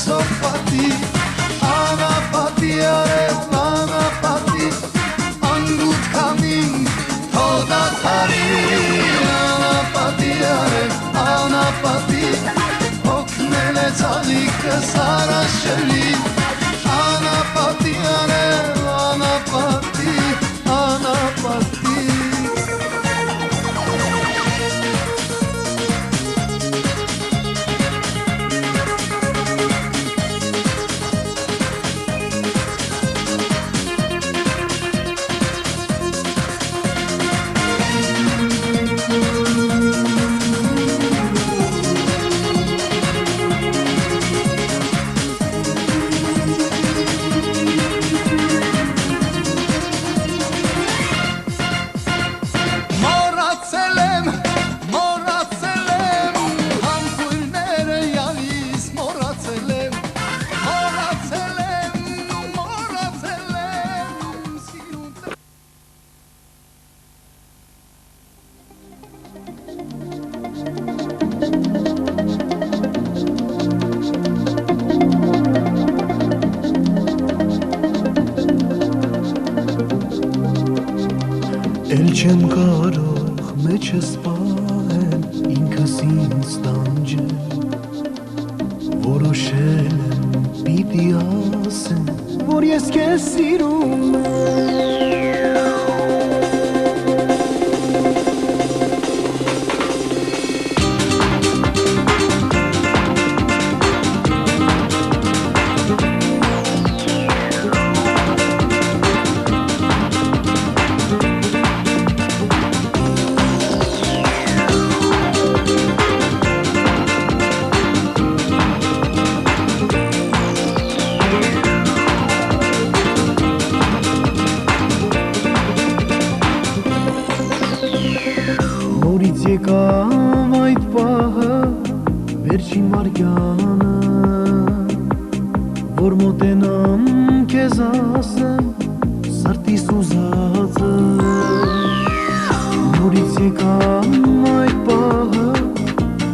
sopati anapati anapati angut kamin toda tari anapati anapati oknele zalik sarasheli anapati anapati anapati Էլ չեմ կարող մեջս պահել ինքս ինձ տանջել որոշել եմ պիտի ասեմ որ ես քեզ սիրում եմ Եկամ այդ պահը վերջին վարկյանը որ մոտենամ քեզ ասեմ սրտիս ուզածը նորից եկամ այդ պահը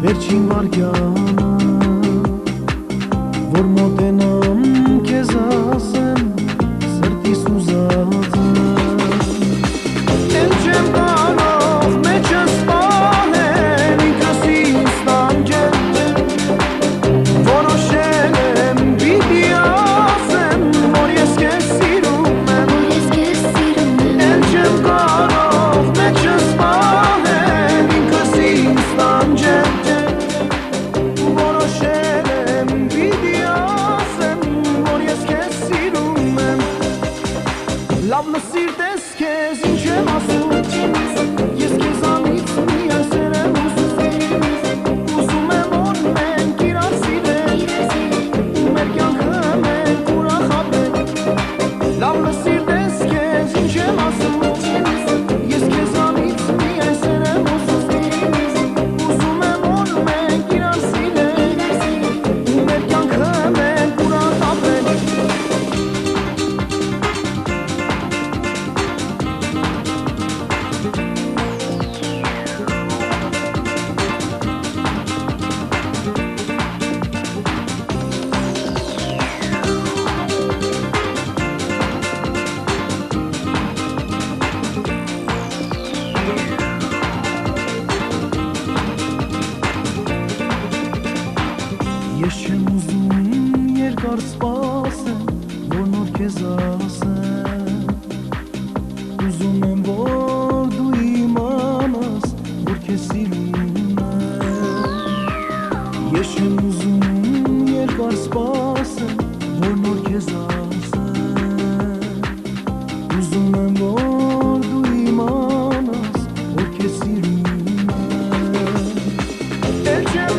վերջին վարկյանը որ մոտենամ քեզ ասեմ սրտիս ուզածը Էլ չեմ կարող մեջս Ես չեմ ուզում երկար սպասեմ, որ նոր քեզ ասեմ Ուզում եմ, որ դու իմանաս, որ քեզ սիրում եմ Ես չեմ ուզում երկար սպասեմ, որ նոր քեզ ասեմ Ուզում եմ, որ դու իմանաս, որ քեզ սիրում եմ Էլ չեմ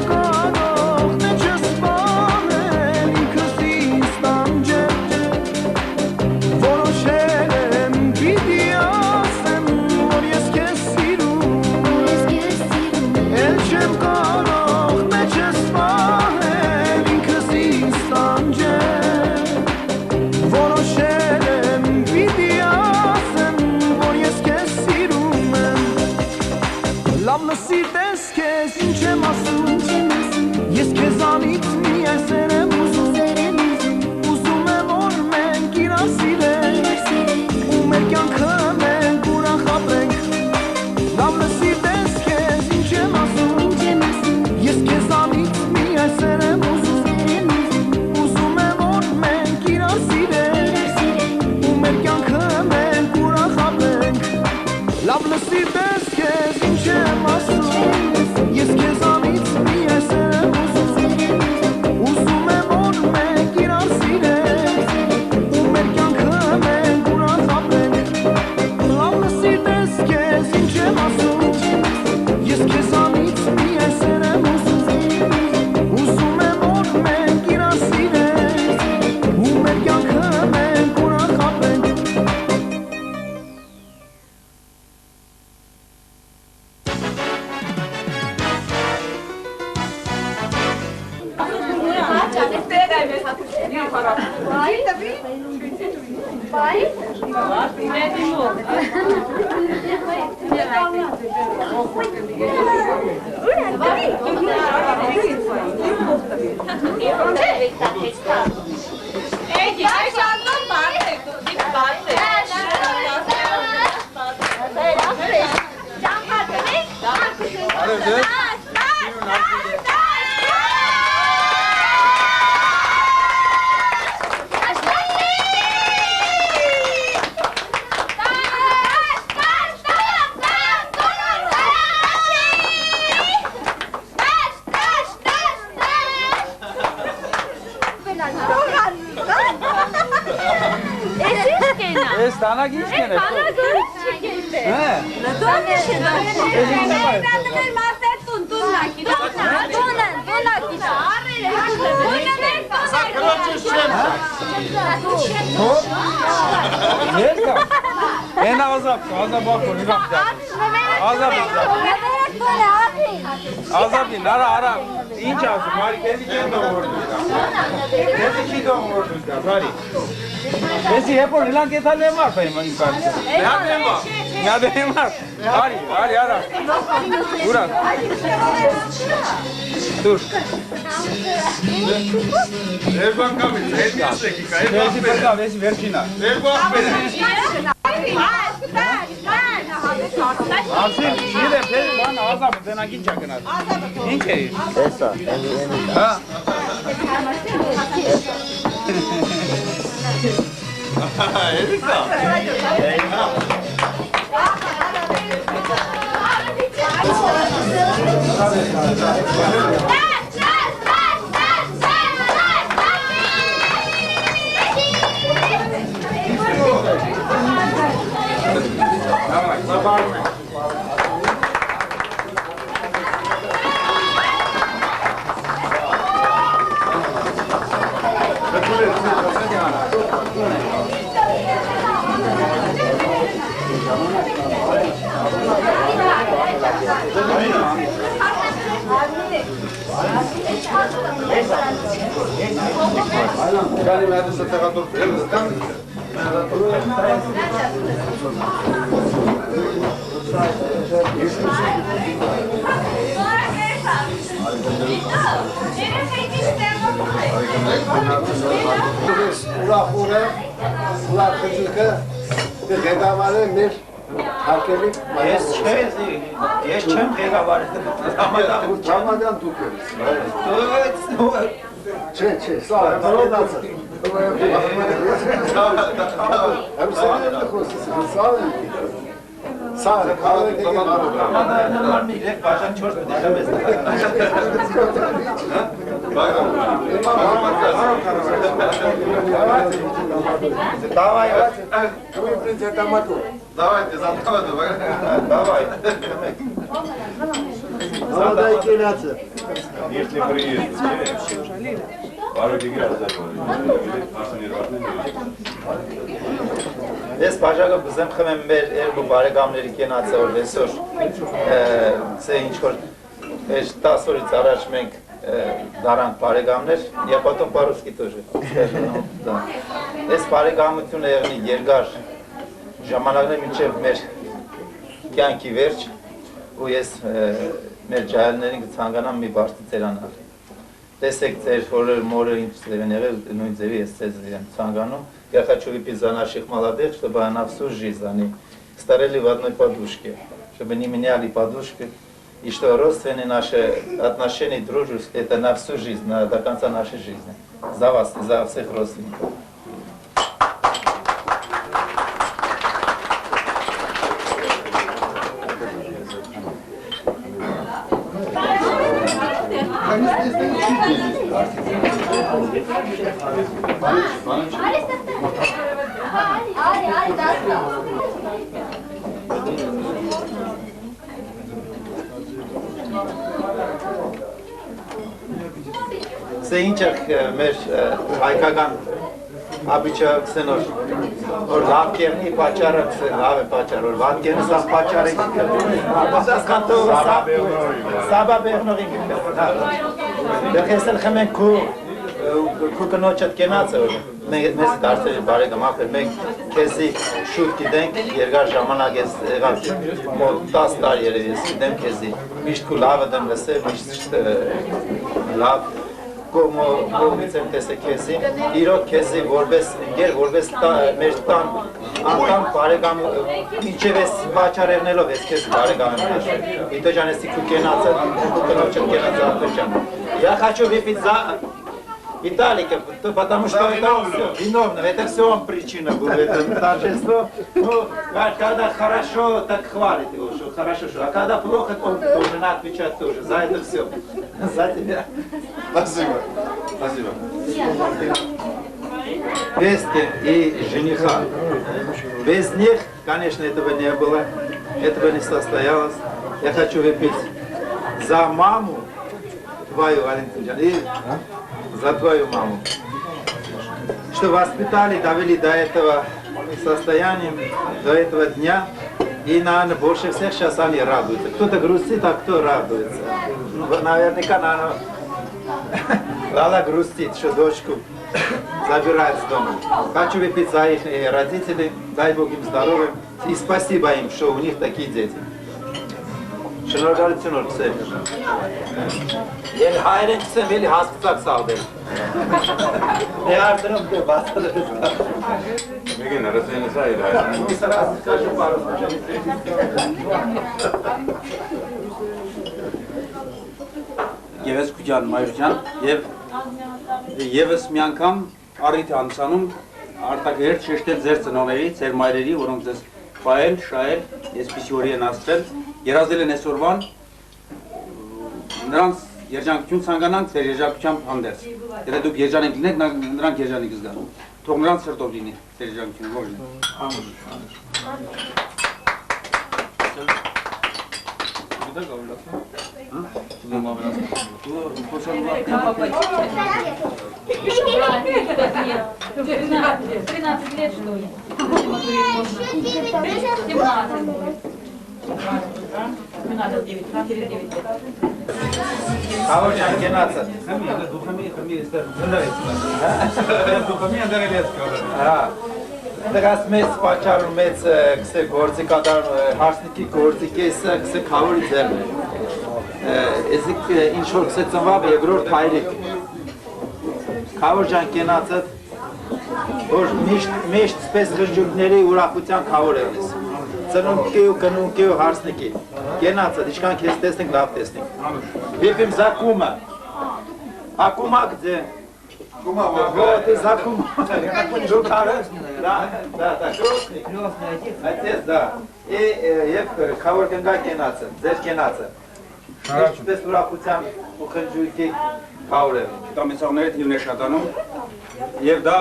Սիրտես քեզ ինչ եմ ասում Ես քեզանից միայն սեր եմ ուզում Azabin, ara. İnce azım, bari kendi kendine doğurdun. Kendi ki doğurdun da, bari. Besi hep o ilan ketalem var benim imkanı. Ne deyim var? Hadi, ara. Uğrak. Dur. Ver bakalım, 50 dakika. Vesi ver Çin'a. Ver bakalım. Asil, şimdi ben bana azabı sana gideceksin hadi. İnce. Esa. Ha. Erika. Benim hadi sataka dur. Ula kızılkı gedavale mir hakelik Yes, çem pega var. Ramadan tutuyoruz. Sağ ol. Hem senin de konuşuyorsun. Sağ ol. Sağ ol. Kahve de Var mı? İlek başan çort ödeyemez. Давай, Вы придете тамаду. Давайте, задавайте. давай. Надо идти нация. Если приедете, пару диград Ես բաժակը բզեմ խմեմ մեր երկու բարեկամների կենացը որ այսօր ցե ինչ որ 10 օրից առաջ մենք դարանք բարեկամներ, я потом по-русски тоже. Да. Այս բարեկամությունը եղնի երկար ժամանակներ մինչև մեր կյանքի վերջ ու ես մեր ջահելներին կցանկանամ մի բարձր ծերանալ։ Տեսեք ձեր հորեր մորը ինչ ձև են եղել, նույն ձևի ես ձեզ եմ ցանկանում։ Я хочу выпить за наших молодых, чтобы она всю жизнь, они старели в одной подушке, чтобы не меняли подушки, и что родственные наши отношения, дружбы, это на всю жизнь, до конца нашей жизни. За вас и за всех родственников. Սա ինչ է մեր հայկական ապիչը կսենոր, որ լավ կերնի պաճարը լավ է պաճար, որ վատ կերնի սա պաճարը սաբա բեղնողի դեղ ես էլ խմենք կու, քուրկնոջդ կենացը մեզ դարձել բարեկամ ապեր մենք քեզի շուտ գիտենք երկար ժամանակ ես եղավ մոտ 10 տարի երևի ես գիտեմ քեզի միշտ քու լավը դեմ լսել միշտ լավ կողմից եմ տեսել քեզի իրոք քեզի որպես ընկեր որպես մեր տան անդամ բարեկամ ինչև ես վաճառեղնելով ես քեզ բարեկամ եմ հաշվել Վիտո ջան ես քու կենացը քուրկնոջդ կենացը արտոջան Я хочу выпить за Виталика, потому что это виновно, это все он причина была, это торжество. Ну, когда хорошо, так хвалит его, что хорошо, что. А когда плохо, он должен отвечать тоже. За это все. За тебя. Спасибо. Спасибо. Вести и жениха. Без них, конечно, этого не было, этого не состоялось. Я хочу выпить за маму твою, Валентина, и за твою маму. Что воспитали, довели до этого состояния, до этого дня. И, наверное, больше всех сейчас они радуются. Кто-то грустит, а кто радуется. Ну, наверняка, наверное, Лала грустит, что дочку забирает с дома. Хочу выпить за их родителей, дай Бог им здоровья. И спасибо им, что у них такие дети. Շնորհակալություն որ ցել։ Ել հայրեն չեմ, էլի հասկացակ սաղդել։ Դե արդրում դե բացել։ Մեգեն արասեն սա իր հայրեն։ Ույս արաս քաշու բարոս։ Գեղեցկության մայրության եւ եւս մի անգամ առիթ անցանում արտակերտ շեշտել ձեր ծնողների, ձեր մայրերի, որոնք ձեզ ֆայել, շայել, այսպիսի օրի են ասել, երազել են այսօրվան, նրանց երջանկություն ցանկանանք ձեր երջանկությամբ հանդերձ։ Եթե դուք երջանիկ լինեք, նրանք երջանիկ զգան։ Թող նրանց սրտով լինի ձեր երջանկությունը, ողջ լինի։ Խավոր ջան կենացը։ Դրաս մեծ պատճառում մեծ կսե գործի կատարում հարսնիկի գործի կեսը կսե խավորի ձերն է։ Էզիկ ինչ որ կսե ծնվավ երկրորդ հայրիկ։ Խավոր ջան կենացը որ միշտ սպես ղրջուկների ուրախության խավոր է ես։ Ծնունկի ու կնունկի ու հարսնիկի։ Կենացը, ինչքան քեզ տեսնենք, լավ տեսնենք։ Վիպիմ զա կումը։ Ակումա գձե։ Կումա վաղ։ Զա կումը։ Դուք արես։ Да, крестник. Отец, да. Եվ խավոր կնգա կենացը, ձեր կենացը։ Ինչպես ուրախության ու խնջույքի խավոր է։ Տամեցաղները թիվն է շատանում եւ դա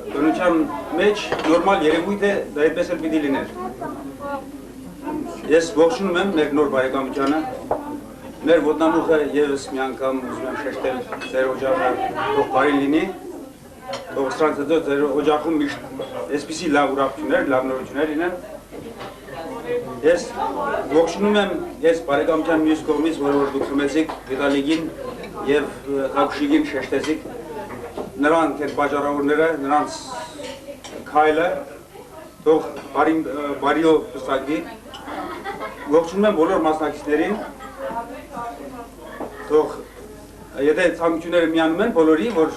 բնության մեջ նորմալ երևույթ է, դա այդպես էլ պիտի լիներ։ Ես ողջունում եմ մեր նոր բարեկամությանը, մեր ոտնամուխը եւս մի անգամ ուզում եմ շեշտել ձեր օջախը թող բարի լինի, թող սրանց հետո ձեր օջախում միշտ այսպիսի լավ ուրախություններ, լավ նորություններ լինեն։ Ես ողջունում եմ ես բարեկամության մյուս կողմից, որ դուք խմեցիք Վիտալիկին եւ Խաբշիգին շեշտեցիք նրանք այդ բաժարավորները, նրանց քայլը թող բարիով պսակվի։ Ողջունում եմ բոլոր մասնակիցներին, թող եթե ցանկությունները միանում են բոլորի, որ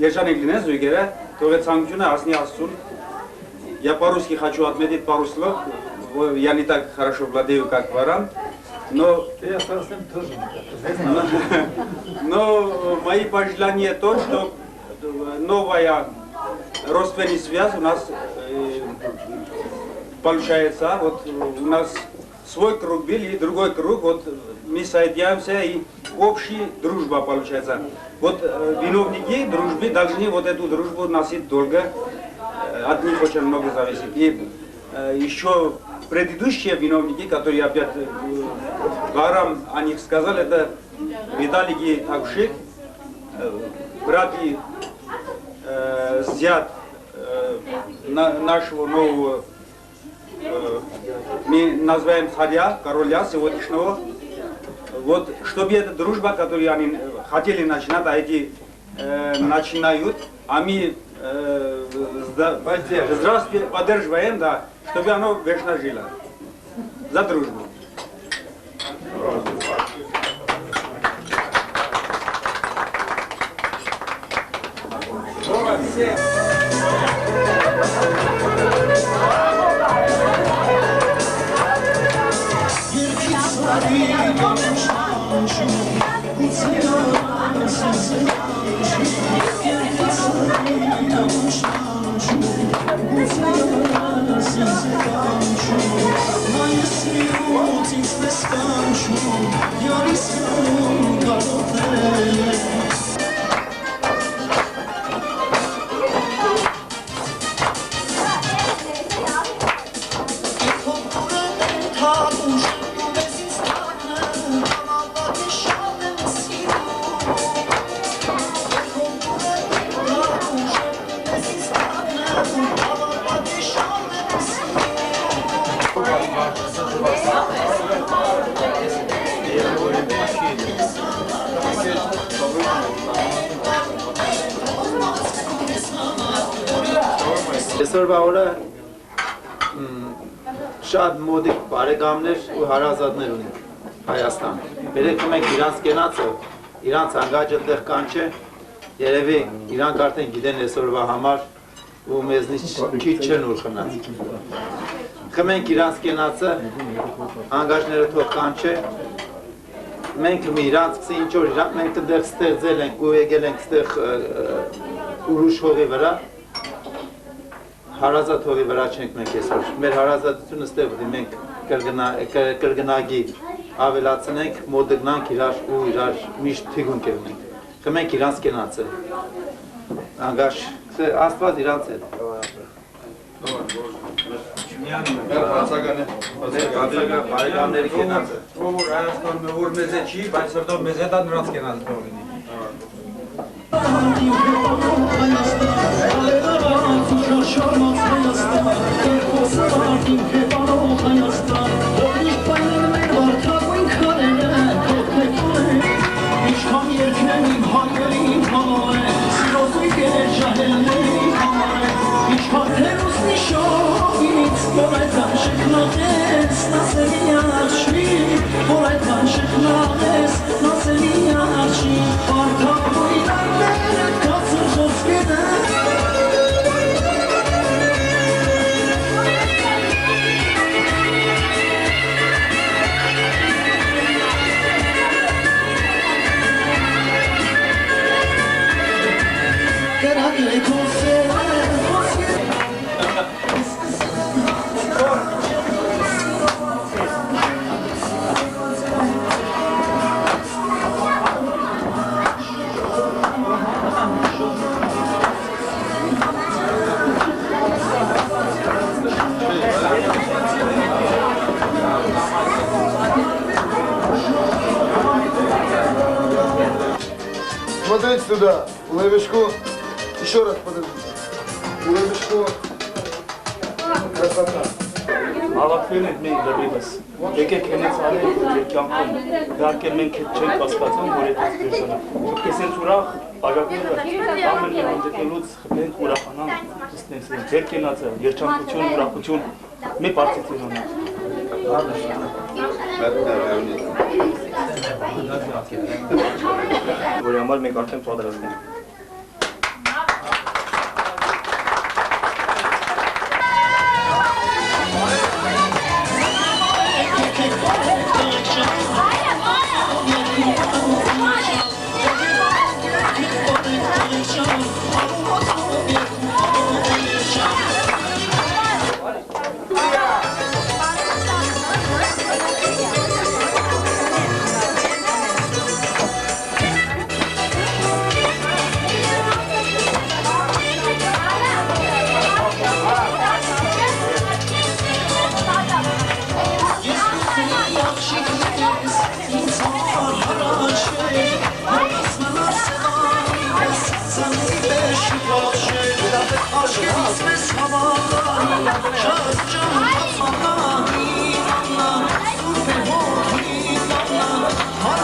երջանիկ լինեն զույգերը, թող այդ ցանկությունը հասնի Աստծուն։ Я по-русски хочу отметить пару слов, я не так хорошо владею, как Варан, но мои пожелания то, что новая родственная связь у нас получается, вот у нас свой круг был и другой круг, вот мы соединяемся и общая дружба получается. Вот виновники дружбы должны вот эту дружбу носить долго, от них очень много зависит. И еще предыдущие виновники, которые опять Варам о них сказали, это Виталий Такшик, брат и зять нашего нового, мы называем царя, короля сегодняшнего. вот чтобы эта дружба, которую они хотели начинать, а эти начинают, а мы здравствуйте, поддерживаем, да, чтобы оно вечно жило. За дружбу. Այսօրվա օրը շատ մոդիկ բարեկամներ ու հարազատներ ունենք Հայաստան։ Բերեքում ենք իրանց կենացը, իրանց անգաջը տեղ կան չէ, երևի իրանք արդեն գիտեն այսօրվա համար ու մեզնից քիչ չեն ուր խնած։ Խմենք իրանց կենացը, անգաջները թող կան չէ, մենք իրանց ինչ որ իրանք մենք դեռ ստեղծել ենք ու եկել ենք ստեղ ուրիշ հողի վրա հարազատ հողի վրա չենք մենք այսօր, մեր հարազատությունը ստեղ պետք է մենք կրկնակի ավելացնենք, մոդգնանք իրար ու իրար միշտ թիգունք ունենք, խմենք իրանց կենացը, անգաշ, Աստված իրանց հետ։ Բարեկամների կենացը։ Որ Հայաստանը որ մեզ է չի, բայց սրտով մեզ հետ նրանց կենացը թող լինի։ Смотрите туда, улыбочку. Еще раз подождите. Улыбочку. Красота. Հավաքվել ենք մենք դեպիպես։ Եկեք հենց արեք երկյանքում։ Դարքել մենք չենք հասկացում, որ այդ դերսանը։ Կեսենց ուրախ, աջակները ամեն մի հանդիպելուց խփենք ուրախանան, ստենցեն։ Երկենացը, երջանկություն, ուրախություն, մի պարտիզան ունենք։ Որի համար մենք արդեն պատրաստ ենք։ Har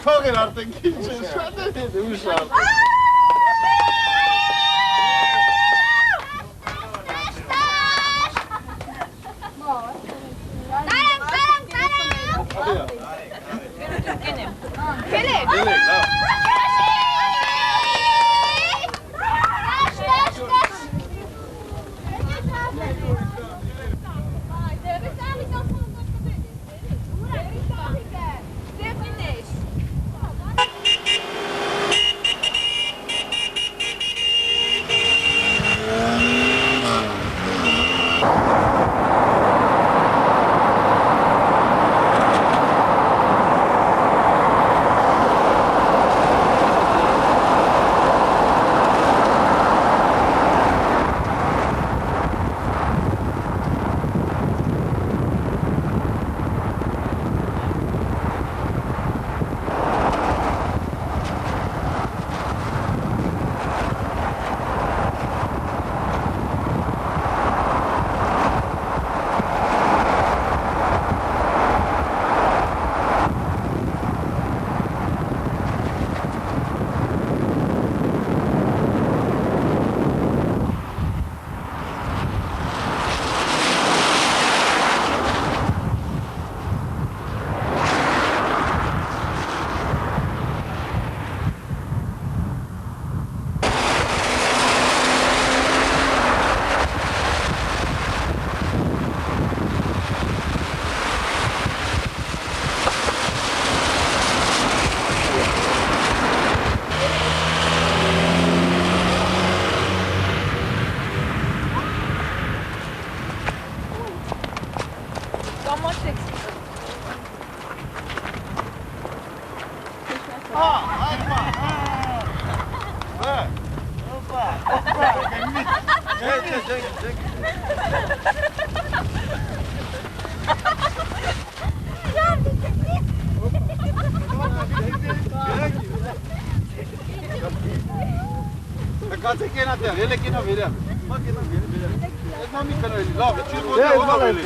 Թողեր արդեն քիչ է, շատ է դու շատ։ Կացեք ենատեղ, ելեք ենա վերյալ։ Մակ ենա վերյալ։ Այդ մամի կնոյելի, լավ, չիր ոտը ոնա վելի։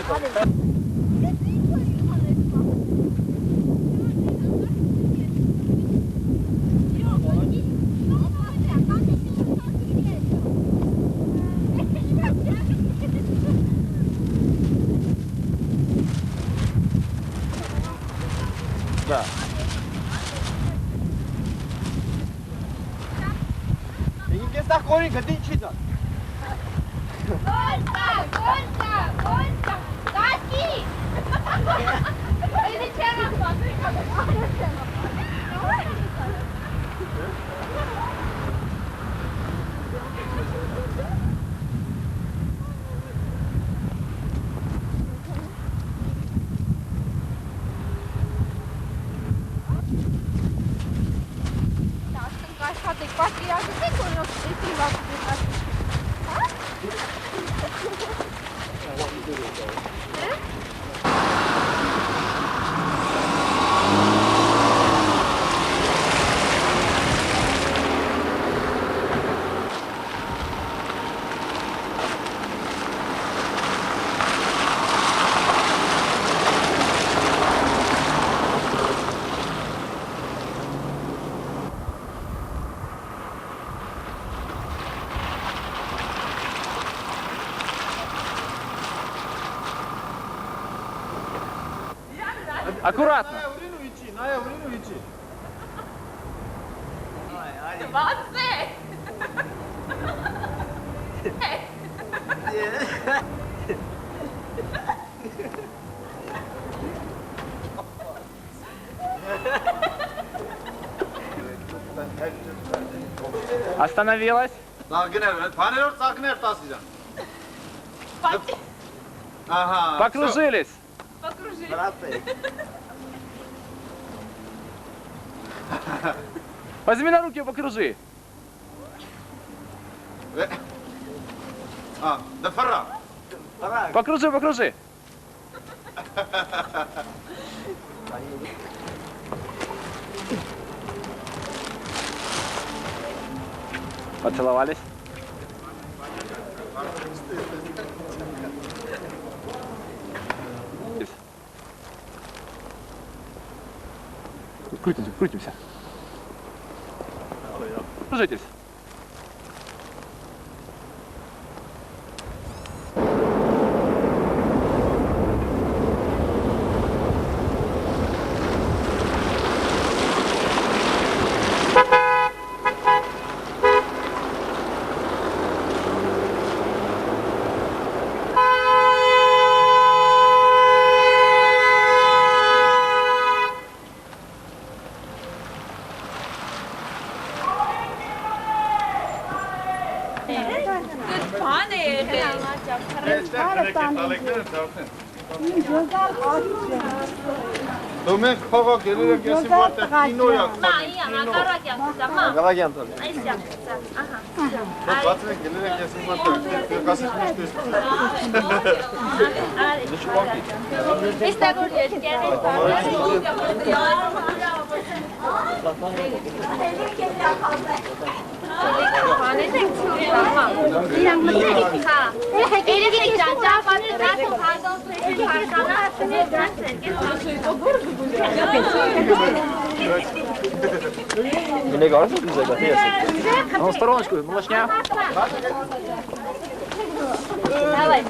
Da. Sta correndo, din ce da? Golda! Daki! Ele ce era Аккуратно. Նայ ուրինու իջի։ Բացե։ Остановилась. Ծաղկներ, բաներով ծաղկներ տաս իրան։ Ահա։ Покружились. Покружили. Возьми на руки, покружи. Да фара. Покружи, покружи. Поцеловались. Крутимся, крутимся. Кружитесь. Դու մենք փողոք ելել ենք եսի որտեղ կինոյակ։ Գավագյան տոն։ Այս յակ, ահա։ Բացրեք ելել ենք եսի որտեղ կասես միշտ ես։ Esta gordet Ну, стороночку, малышня. Давай,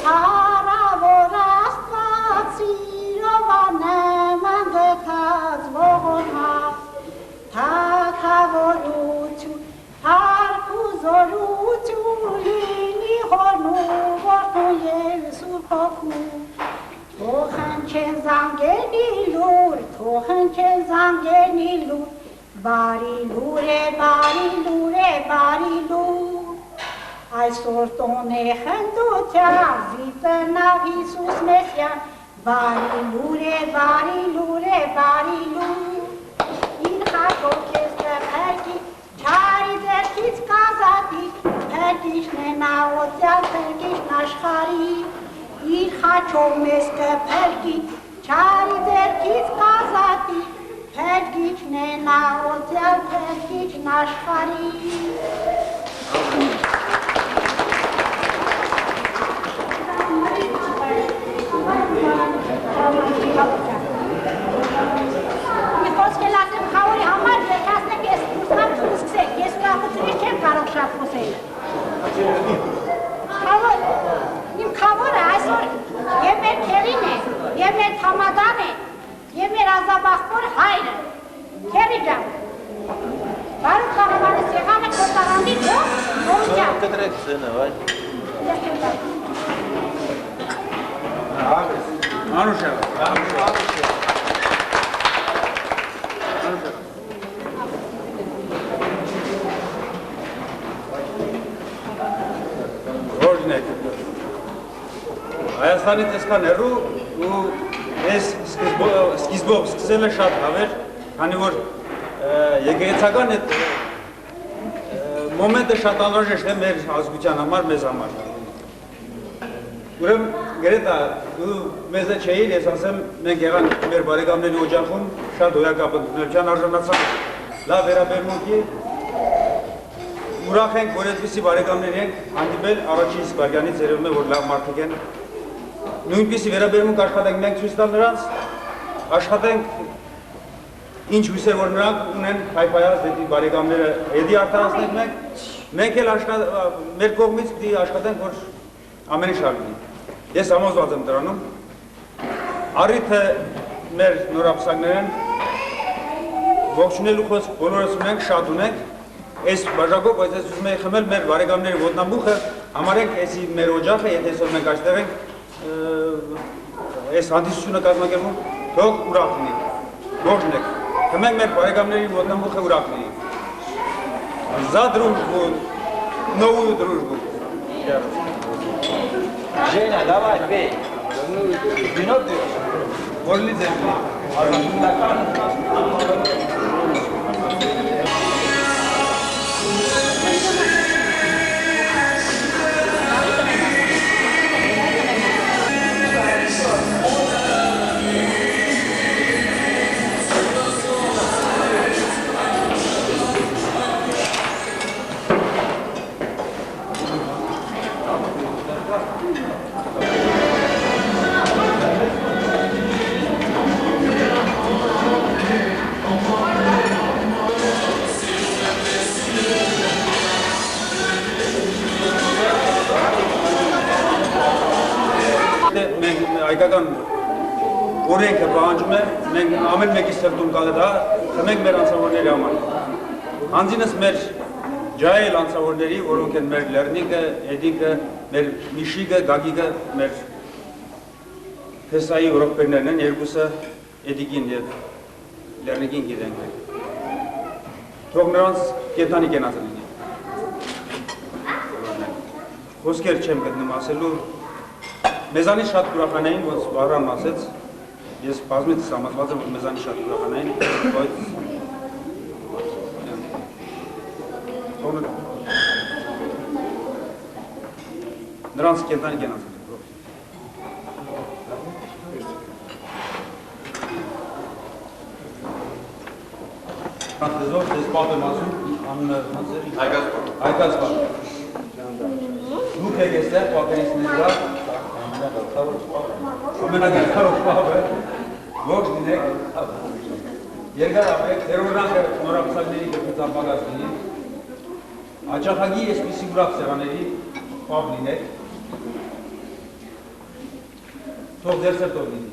Ara vorastva, sirova ne mangă զորություն լինի հորնու որդու և սուրբ հոգու թող հնչեն զանգերնի լուր թող հնչեն զանգերնի լուր բարի լուր է բարի լուր է բարի լուր այսօր տոն է խնդության զիտնավ Հիսուս Մեսիան բարի լուր է բարի լուր է բարի լուր իր խաչով քեզ կփրկի չարի ձեռքից կազատի փրկիչն է նա օծյալ փրկիչն աշխարհի իր խաչով մեզ կփրկի չարի ձեռքից կազատի փրկիչն է նա օծյալ փրկիչն աշխարհի Խոսքել ասեմ խավորի համար վերջացնեք ես ուսման չուսկսեք, ես ուրախությունից չեմ կարող շատ խոսել։ Իմ խավորը այսօր և մեր քերին է, և մեր թամադան է, և մեր ազաբախոր հայրը, քերի ջան։ Բարուք խաղավարը սեղանը կոտարանդի դող, ողջան։ Կտրեք սենը, վայ։ Անուշև։ Հայաստանից այսքան հեռու ու ես սկիզբով սկսել է շատ հավեր, քանի որ եկեղեցական այդ մոմենտը շատ անհրաժեշտ է մեր ազգության համար, մեզ համար։ Ուրեմն Գրետա, դու մեզ չէիր, ես ասեմ, մենք եղանք մեր բարեկամների օջախում շատ հոյակապ ընդունելության արժանացան լավ վերաբերմունքի ուրախ ենք, որ այդպիսի բարեկամներ ենք հանդիպել առաջին Սպարգյանից երևում է, որ լավ մարդիկ են նույնպիսի վերաբերմունք աշխատենք մենք ցույց տալ նրանց, աշխատենք ինչ հույսեր, որ նրանք ունեն փայփայած դեպի բարեկամները հետի արդարացնենք մենք էլ մեր կողմից պիտի աշխատենք, որ ամենի շարք լինի։ Ես համոզված եմ դրանում, առիթը մեր նորապսակներ են, ողջունելու խոսք բոլորս ունենք, շատ ունենք, այս բաժակով, բայց ես ուզում եի խմել մեր բարեկամների ոտնամուխը, համարենք էսի մեր օջախը, եթե այսօր մենք այստեղ ենք, այս հանդիսությունը կազմակերպում, թող ուրախ լինի, ողջունեք, խմենք մեր բարեկամների ոտնամուխը ուրախ լինի։ За дружбу, новую дружбу. Женя, давай, пей. Вино пьешь? Որլի ձերքի։ Հայկական օրենքը պահանջում է, մենք ամեն մեկի սրտում կա դա, խմենք մեր անձնավորների համար։ Անձինս մեր ջահել անձնավորների, որոնք են մեր լեռնիկը, էդիկը, մեր միշիկը, գագիկը, մեր փեսայի ուրոպերներն են, երկուսը էդիկին և լեռնիկին գիտենք մենք։ Թող նրանց կենդանի կենացը լինի։ Խոսքեր չեմ գտնում ասելու, մեզանից շատ ուրախանային, ոնց Վահրամն ասեց, ես բազմիցս համոզված եմ, որ մեզանից շատ ուրախանային, բայց նրանց կենդանի կենացը լինի։ Franțezor, se spate masul, am înțeles. Հայկած բան։ Դուք եք այստեղ պատերից ներկա։ Ամենակարող բաբը։ Ողջ լինեք։ Երկար ապեք, տերորրանքը նորապսակների կրպծապագած լինի։ Աճախագի այսպիսի ուրախ սեղաների պավ լինեք։ Թող դեր սրտով լինի։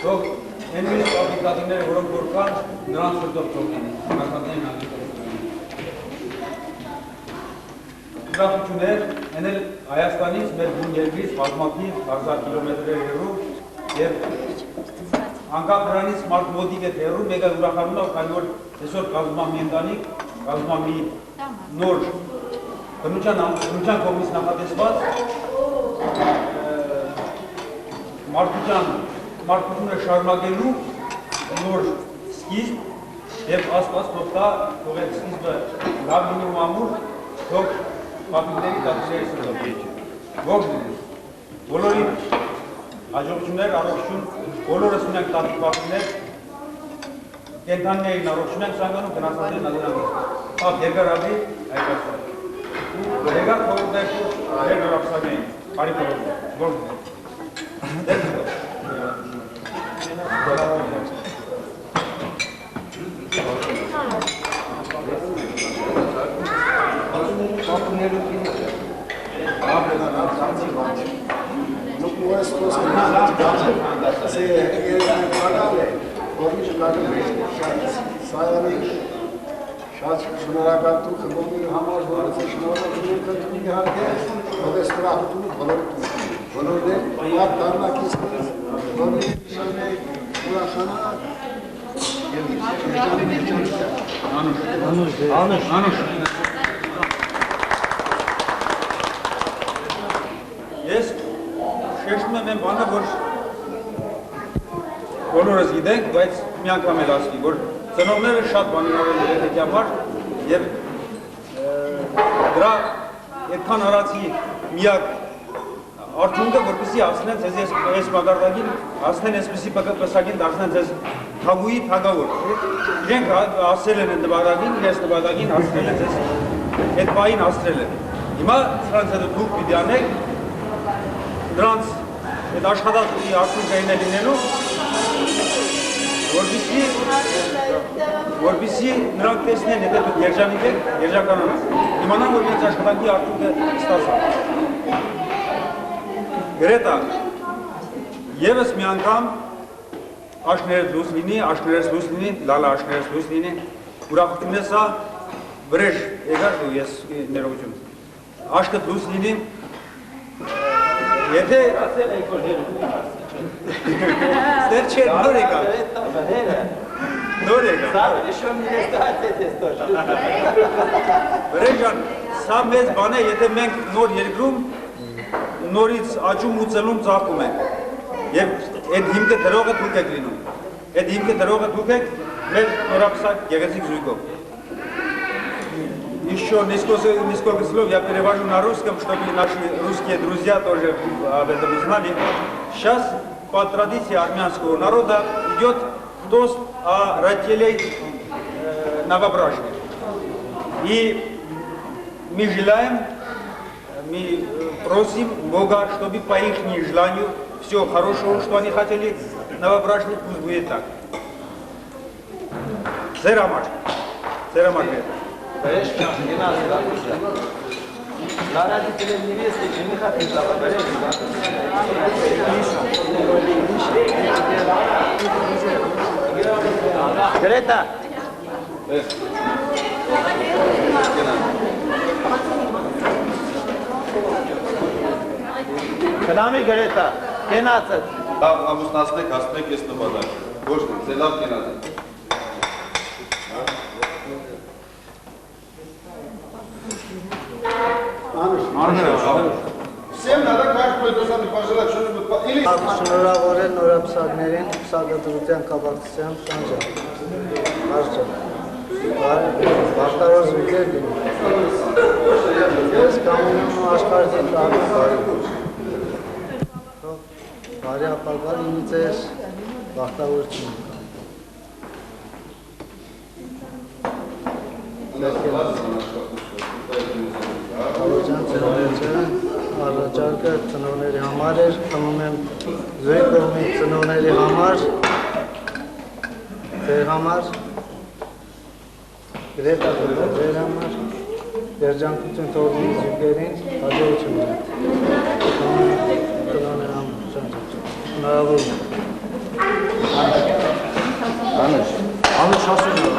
Թող Հենվիս ապիկատիները, որոնք որ կան, նրանց սրտով թող լինի, հանակատներին անգիտով լինի։ ուրախություններ, ենել Հայաստանից մեր բուն երկրից բազմաթիվ 1000 կիլոմետրեր հեռու եւ անկախ նրանից մարդ մոտիկ է հեռու, մեկը ուրախանում է, քանի որ այսօր կազմում մի ընտանիք, կազմում մի նոր բնության կողմից նախատեսված մարդկությունը շարունակելու նոր սկիզբ եւ Աստված թող թող այդ սկիզբը լավ լինի ու ամուր, թող պատիվների դատիների սրտի։ Ողջ լինի։ Բոլորին հաջողություններ, առողջություն, բոլորս ունենք տատիկ պատիվներ, կենդանիներին առողջություն ենք ցանկանում, գնացածներին ազատագրել։ Ահ, երկար ապրի, հայկական։ Երկար փոխներ, մեր նորապսակներին, բարի փոխներ, ողջ լինի։ Շատ շնորհակալ դուք բոլորի համար, որոնց շնորհակալություն կտունի իհարկե, ովես ուրախություն բոլորներ ապ դառնակից բոլորի շնորհ ուրախանա Անուշ Ես շեշտում եմ բանը, որ բոլորս գիտենք, բայց մի անգամ էլ ասվի, որ ծնողները շատ բաներ արել երեխեքի համար եւ դրա այդքան արածի միակ արդյունքը, որպեսզի հասնեն ձեզ այս մակարդակին, հասնեն այսպիսի պսակին, դարձնեն ձեզ թագուի թագավոր։ Իրենք հասել են այդ նպատակին, իրենց նպատակին հասնել են ձեզ, այդ պահին հասնել են։ Հիմա սրանց հետո դուք պիտի անեք, նրանց այդ աշխատանքի արդյունքային է լինելու, որպեսզի նրանք տեսնեն, եթե դուք երջանիկ եք, երջանկանան, իմանան, որ իրենց աշխատանքի արդյունքը ստացան։ Գրետա, ևս մի անգամ աշներս լույս լինի, լալը աշներս լույս լինի, ուրախություն է սա, վրեժ եկար դու ես ներողություն, աշկըտ լույս լինի, եթե ստեր չէ նոր եկա, վրեժան, սա մեծ բան է, եթե մենք նոր երկրում նորից աճում ու ծլում ծաղկում ենք և այդ հիմքը դրողը դուք եք լինում, այդ հիմքը դրողը դուք եք մեր նորապսակ գեղեցիկ զույգով։ Еще несколько слов я перевожу на русском, чтобы наши русские друзья тоже об этом знали. Сейчас по традиции армянского народа идет тост о родителей новобрачных. И мы желаем, мы просим Бога, чтобы по их желанию все хорошего, что они хотели, новобрачных, пусть будет так. Зерамаш. Конечно, не надо, да, друзья. На родителей невесты жениха пришла, Грета! Քնամի Գրետա, կենացդ։ Լավ ամուսնացնեք, հասնեք ես նպատակ։ Ոչ թե լավ կենացդ։ Всем надо каждый должен пожелать что-нибудь или Շնորհավորել նորապսակներին սակադրության կապակցությամբ շանջան։ Արժան։ Բարտարոս վիճեր լինի։ Ես կամենում ու աշխարհի տարի բարի։ Բարի ապագա լինի ձեզ բախտավորություն։ Ալոջան ծնողները առաջարկը ծնողների համար էր, խմում եմ զույգ կողմի ծնողների համար, ձեր համար, Գրետա ձեր համար, երջանկություն թողնի զույգերին, հաջողություն է։ Ծնողների համար, շնորհավոր։ Անուշ ասում եմ։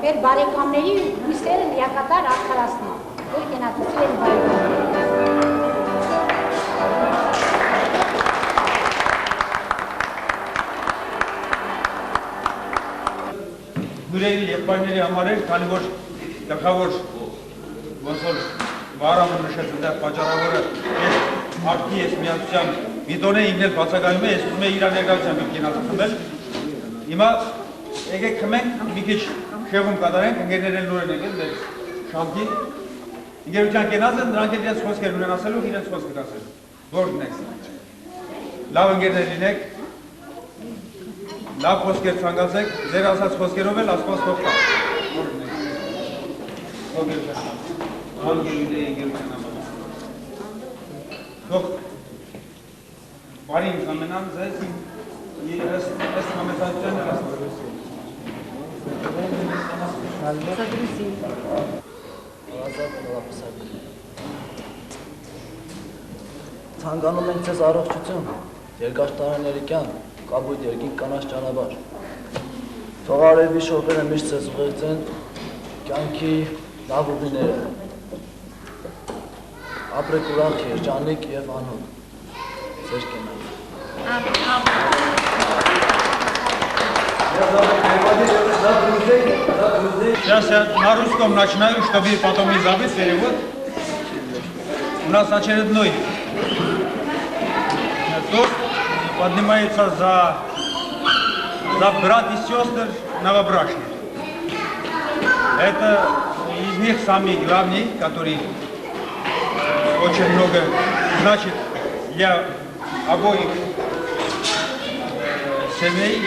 մեր բարեկամների հույսերը լիակատար արդարացնել։ Ձեր կենացուցիչ բարեկամներ։ Հյուրերի եղբայրների համար էր, քանի որ գլխավոր ոնց որ Վարամը նշեց այնտեղ պատճառավորը այս ակտի այս միացության Վիտոնը ինքն էլ բացակայում է, ես ուզում եմ իր ներկայությամբ իմ կենացը խմել։ Հիմա եկեք խմենք, մի քիչ շեղում կատարենք, ընկերներն նոր են եկել մեր շանթի։ Ընկերության կենացը նրանք էլ իրենց խոսքեր ունեն ասելու, իրենց խոսքը կասելու։ Որ գնեք։ Լավ ընկերներ լինեք։ Լավ խոսքեր ցանկացեք, ձեր ասած խոսքերով էլ Աստված թող տա։ Թող բարի ինքնամենան ձեզ ըստ համեցածության Ցանկանում ենք ձեզ առողջություն, երկար տարիների կյանք, կապույտ երկինք կանաչ ճանապարհ։ Թող արևի շողերը միշտ ձեզ ուղեկցեն կյանքի լավ ուղիները։ Ապրեք ուրախ, երջանիկ եւ անհոգ։ Ձեր կենացը։ Сейчас я на русском начинаю, чтобы потом не забыть перевод. У нас очередной тост поднимается за брат и сестер новобрачных. Это из них самый главный, который очень много значит для обоих семей и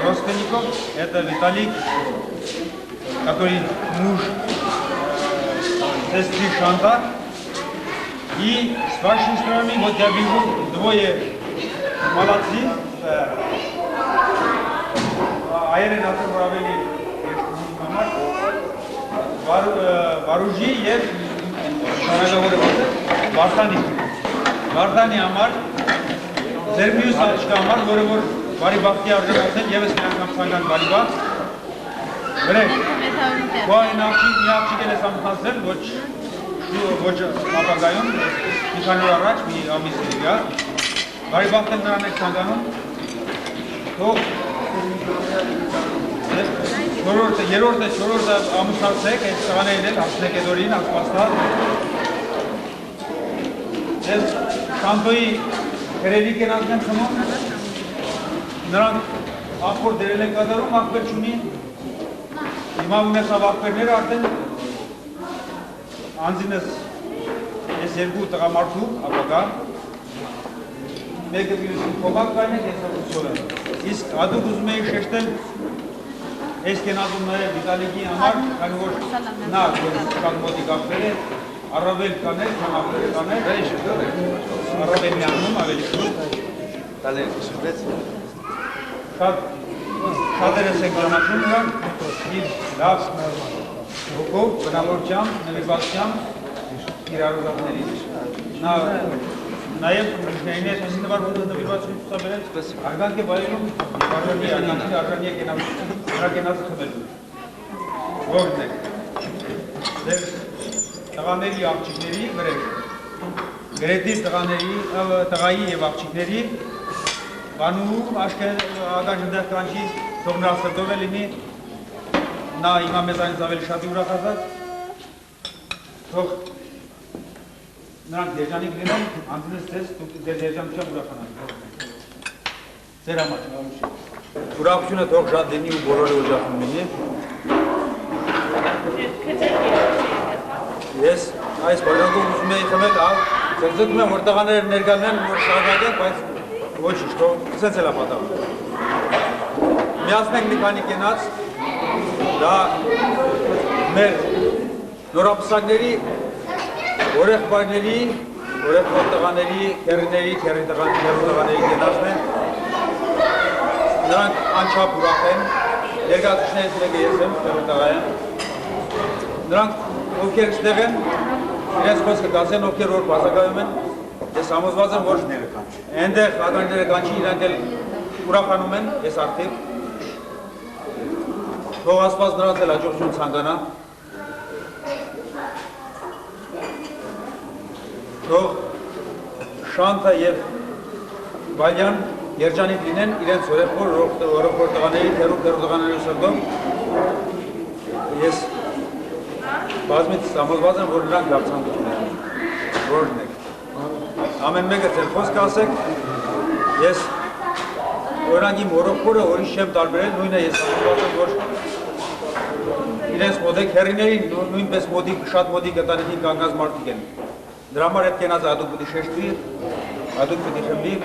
родственников. Это Виталик, который муж сестры Шанта. И с вашей стороны, вот я вижу двое молодцы. Айрен Атурабели Վարուժի և շանագավորը Վարդանի համար, ձեր մյուս աղջկա համար, որը որ բարի բաղթի արժանացել, եվս մի անգամ ցանկան բարի բաղթ։ Գրեք, քո այն աղջիկ էլ ես ամուսնացել, ոչ ապագայում, մի քանի օր առաջ, մի ամիս իրիգա, բարի բաղթ են նրան եք ցանկանում, թող երորդը, չորորդը ամուսնացեք, այդ տղաներին էլ հասնեք այդ օրին, ասպաստատ։ Ես Շանտոյի հրերի կենացն եմ խմում, նրանք աղբոր դերել են կատարում, աղբեր չունի, հիմա ունեցավ աղբերները արդեն անձինս ես երկու տղամարդու, ապագա, մեկը մյուսին կողակ կայնեք, ես աղուսոր եմ։ Իսկ ադուք ուզում էի շեշտել Այս կենացում նաև Վիտալիկի համար, քանի որ նա շատ մոտիկ աղբեր է, առավել կաներ, քան աղբերը կաներ, առավել միանում, ավելի շուտ։ Շատերս ենք ճանաչում նրան, իր լավ հոգով, բնավորությամբ, նվիրվածությամբ, իր առուզակների։ Նա նաև միշներին է այսպեսի նվիրվածություն ցուցաբերել, արգանք է վայելում և արժանի է կենացը խմելու։ Ողջն եք, ձեր տղաների աղջիկների վրեժ, գրետի տղայի և աղջիկների, բանու ագանջնդեղ կանչի, թող նրա սրտով է լինի, նա հիմա մեզանից ավելի շատ ուրախացած, թող նրանք երջանիկ լինեն, անձինս ձեզ ձեր երջանության ուրախանան։ Ձեր համար։ Ուրախությունը թող շատ լինի ու բոլորի օջախում լինի։ Ես այս բաժակով ուզում էի խմել, ձգձգում եմ, որ տղաները ներկայանում են, որ շարունակեն, բայց ոչինչ, թող սենց էլ ապատաղ։ Միացնենք մի քանի կենաց, դա մեր նորապսակների Օրեղբայրների, օրեղբայր տղաների, քեռիների տղաների կենացն են, նրանք անչափ ուրախ են, ներկայացուցիչներից մեկը ես եմ, քեռի տղա եմ, նրանք ովքեր ստեղ են, իրենց խոսքը կասեն, ովքեր որ բացակայում են, ես համոզված եմ, որ այնտեղ ականջները կանչի, իրանք էլ ուրախանում են, ես արդիվ, թող Աստված նրանց էլ հաջողություն ցանկանա։ Թող Շանթը եւ Վալյան երջանիկ լինեն իրենց օրոքոր տղաների, թերուկ տղաների սրտով։ Ես բազմից համոզված եմ, որ նրանք լավ ցանկություն ունեն, որն եք։ Ամեն մեկը ձեր խոսք ասեք, ես օրինակ իմ օրոքորը ուրիշ չեմ տարբերել, նույնը ես համոզված եմ, որ իրենց մոդիկ հերիներին նույնպես շատ մոդիկ ընտանիքին կանգնած մարդիկ են։ Դրա համար այդ կենացը հատուկ պիտի շեշտվի, հատուկ պիտի խմբի,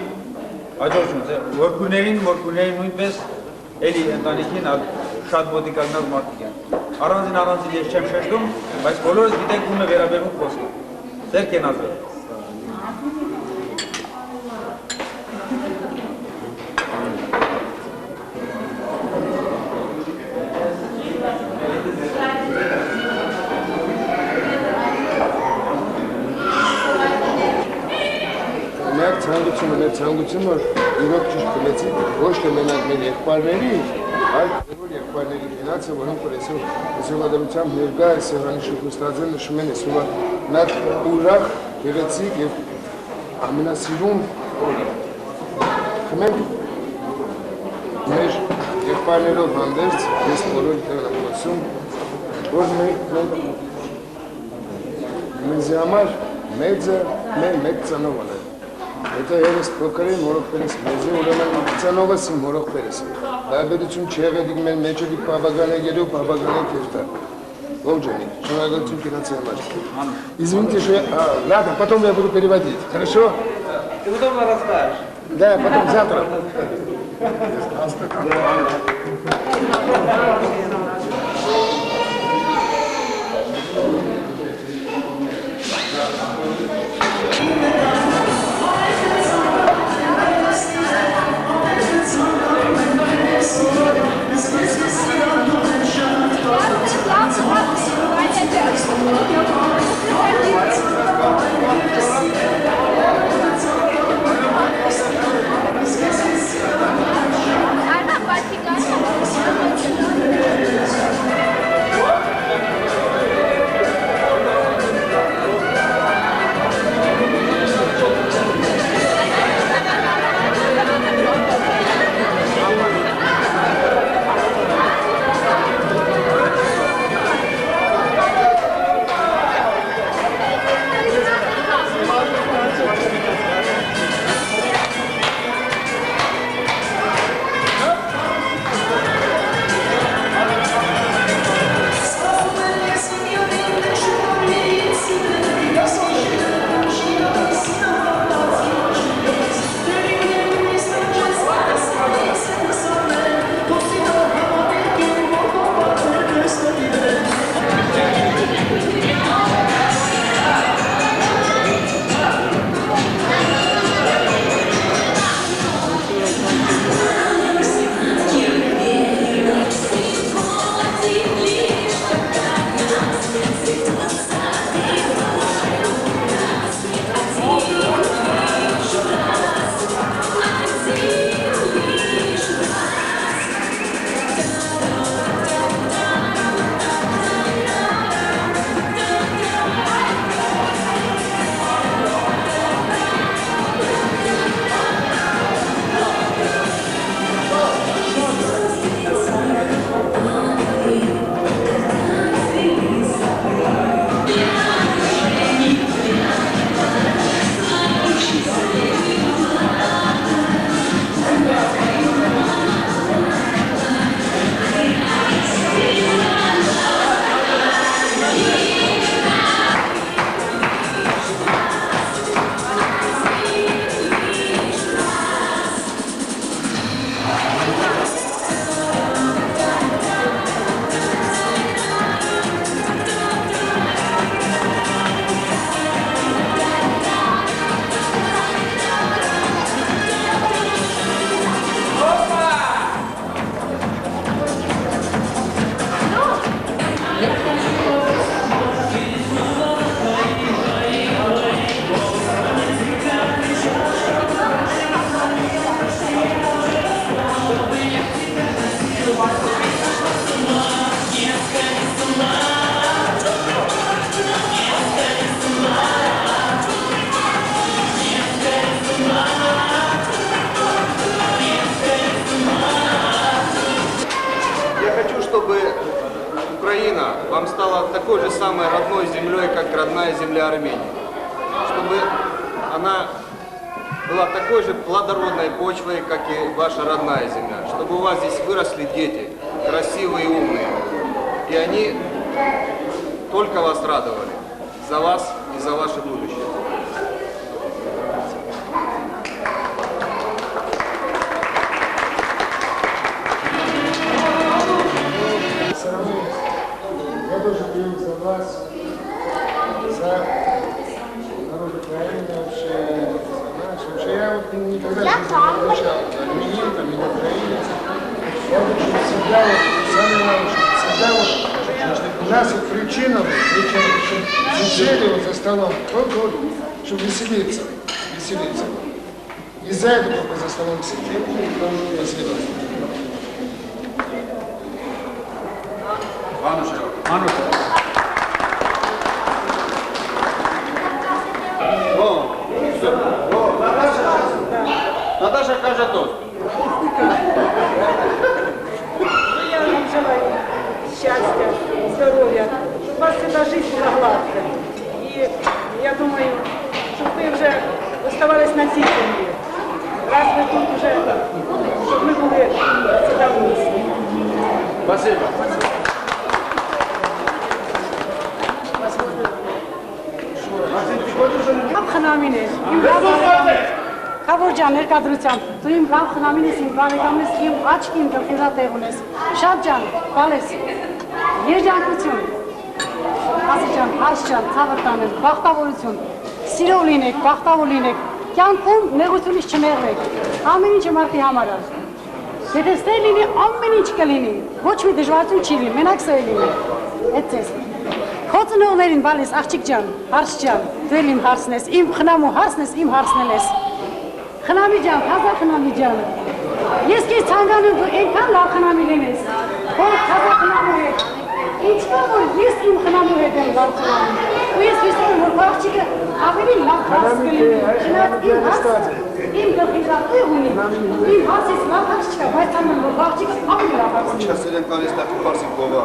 հաջողություն, որքուներին նույնպես էլի ընտանիքին շատ մոդիկ կանգնած մարդիկ են։ Առանձին ես չեմ շեշտում, բայց բոլորս գիտենք ում է վերաբերում խոսքը։ Ձեր կենացը։ Մեր ցանկությունը որ իրոք ճիշտ կլեցի, ոչ թե մենակ մեր եղբայրների, այլ բոլոր եղբայրների կենացը, որոնք որ այսօր հուսալադրությամբ ներկա է սեղանի շուկուստաձեն նշում են այսօր նատ ուրախ, գեղեցիկ և ամենասիրուն օրը։ Խմենք մեր եղբայրներով հանդերձ, ես բոլոր տեղնապրոսում, որ մեզի համար մեծը մեր մեկ ծանովան է։ Հետո երես փոքրին մորոքներս մեզի ուրեմն ծանովս իմ մորոքներս։ Տարբերություն չեղել մեր մեջը բաբագանը գերու բաբագանը կերտա։ Ողջույն, շնորհակալություն կենացի համար։ Извините, что я... Ладно, потом я буду переводить. Хорошо? Ты потом расскажешь. Да, потом завтра. вам стала такой же самой родной землей, как родная земля Армении. Чтобы она была такой же плодородной почвой, как и ваша родная земля. Чтобы у вас здесь выросли дети, красивые и умные. И они только вас радовали. За вас и за ваше будущее. Я тоже пью за вас, за народ Украины, вообще я вот никогда не встречал армянин, там, или украинец. Я вот всегда у нас вот причина сидели вот за столом, чтобы веселиться. Из-за этого только за столом сидели. Спасибо. Мануша. Все. Наташа каже тост. Я вам желаю счастья, здоровья, чтобы у вас всегда жизнь была гладкой. И я думаю, чтобы вы уже оставались на цій землі. Раз вы тут уже, чтобы мы были всегда вместе. Спасибо. Լավ խնամին ես, իմ Խավոր ջան, ներկադրությամբ, դու իմ լավ խնամին ես, իմ բարեկամն ես, իմ աչքին գլխիրա տեղ ունես, շատ ջան, բալես, երջանկություն, ասի ջան, այս ջան, ցավը տանել, բախտավորություն, սիրով լինեք, բախտավոր լինեք, կյանքում նեղությունից չմեղվեք, ամեն ինչը մարդի համար է, եթե ստեր լինի, ամեն ինչ կլինի, ոչ մի դժվարություն չի լինի, մենակ սեր լինի, հետ ձեզ Քո ծնողներին բալես, աղջիկ ջան, հարս ջան, դու էլ իմ հարսն ես, իմ խնամու հարսն ես, իմ հարսնել ես։ Խնամի ջան, հազար խնամի ջան, ես քեզ ցանկանում դու այնքան լավ խնամի լինես, որ հազար խնամու հետ, ինչքան որ ես իմ խնամու հետ եմ վարդանում, ու ես հույսում եմ, որ աղջիկը ավելի լավ հարս կլինի, չնայած իմ հարսը, իմ գլխի ունի, իմ հարսից լավ հարս չկա, բայց ցանկանում որ աղջիկը ավելի լավ հարս ունի։ Չասել են կալիս տակի պարսի գովա։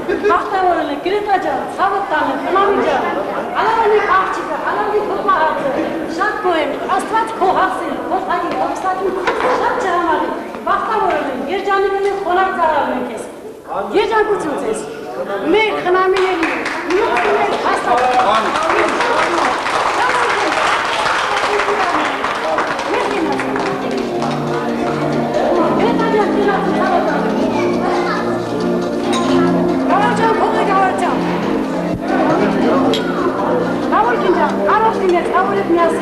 Բախտավորել է, գրետա ջան, ցավդ տանը, խնամի ջան, ալավանի աղջիկը, ալավանի քոպահացը, շատ գոհեմ, աստված քո հասել, քո թագի, քո ստատին, շատ չհամարի, բախտավորել են, երջանիկն են խոնար ծարարն են քեզ, երջանկություն ձեզ, մեր խնամիների, մեր հաստատ, Хорош меня, говорит мясо.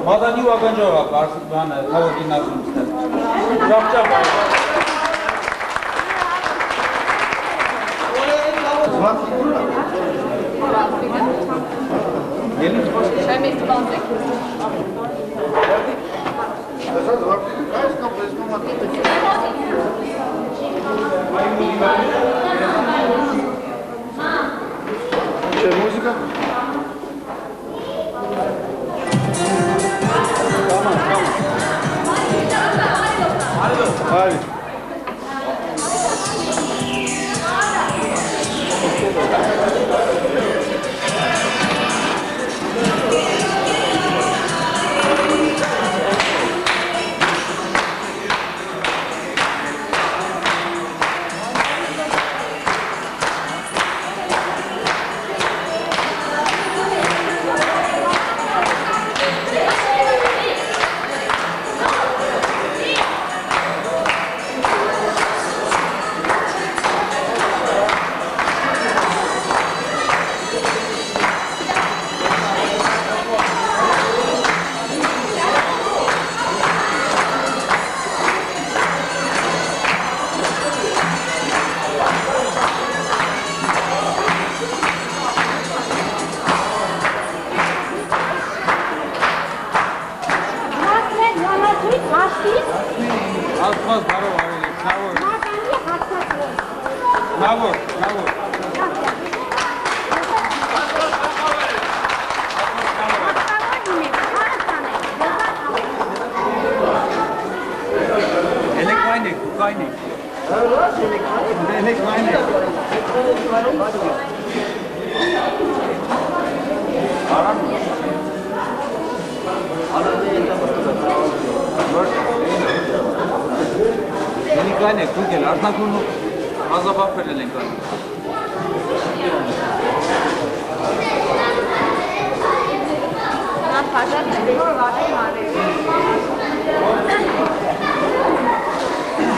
Մադանի ու ականջով ակ, արսիկ բանը, թավոքին ասում ստեղ։ Ժաղճապ այ։ մեզ բանձեք։ Չէ մուզիկա։ Այլ։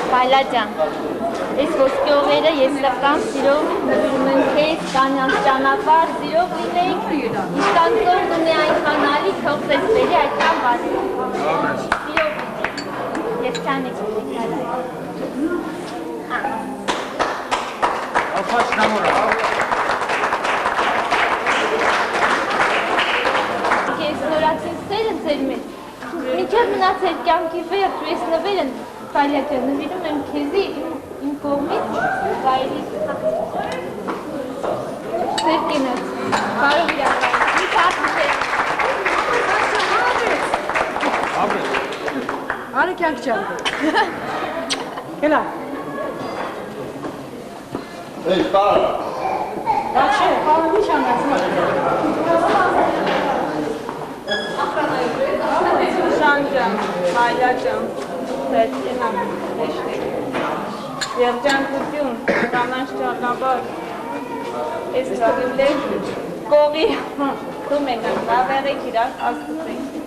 Բայլաջան, ես ոսկե օղերը ես սրտան սիրով նվիրում եմ քեզ, կանանց ճանապարհ սիրով լինեինք, իշքան կողմ ունի այնքան ալի, թող ձեզ բերի այդքան բարի։ Սիրով լինեինք, ես չան եք լինենք։ Ալփա շնամորա։ Ես նորացին սերը ձեր մեջ, մինչև մնացել կյանքի վերջ, ես նվեր են Բայլաջան, նվիրում եմ քեզի իմ կողմից վայրից սեր կենաց, բարով իրակայից, մի պարդի է։ Աբրես, արը կյանք չան։ Հելա։ Էй, պար։ Դա չէ, պարը մի շանգացում։ Շանջան, Բայլաջան, Սերկենա, հեշտեք, երջանկություն, կանանց ճանապարհ, ես ծավիլեր, կողի, դու մենակ, լավերեք իրար, աստուծենք,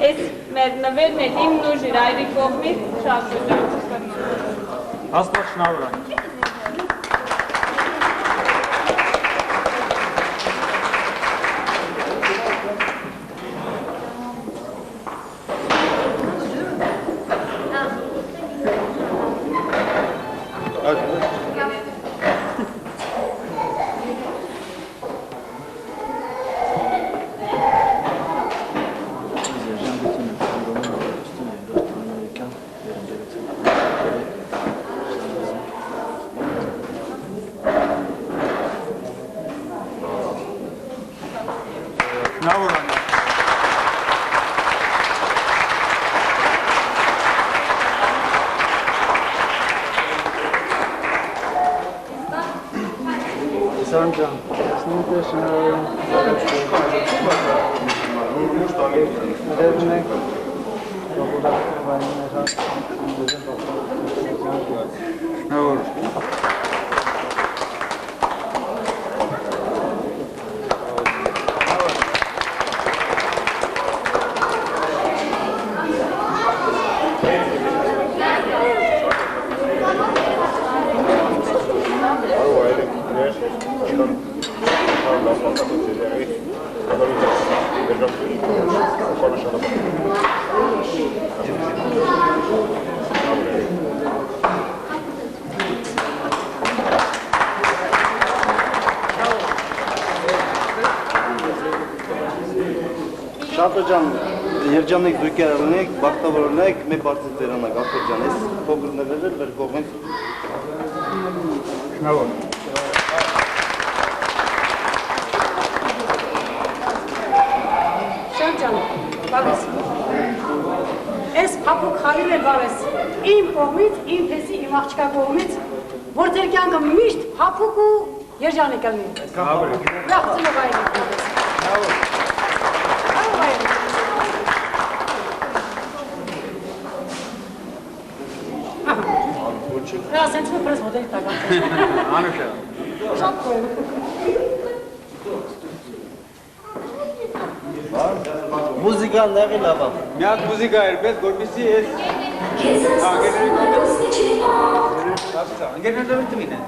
ես մեր նվերն էլ իմ նուժիր, այրի կողմից շատ ուժանք։ Աստված շնորհ։ Sancan, kesinlikle şunları ne olur? Շատոջան, երջանիկ զույգերնեք, բախտավորնեք, մեր բարձր տերանակ, ախոջան, ես փոքր նվերել, վեր կողմենք։ Շնավոր։ Շանջան, բավես, ես պապուկ խալիվ է բավես, իմ կողմից, իմ փեսի, իմ աղջկա կողմից, որ ձեր կյանքը միշտ պապուկ ու երջանիկ ալնի։ Լավ ծնող այրիկ բավես։ Լավ այրիկ։ Რა სენცმე პრეს მოდელი დაგახსნა. Անուշա։ Շատ կոյ։ Մուզիկան նեղի լավա։ Մի հատ մուզիկա էր պես, որպեսզի ես Անգերներով տմին են։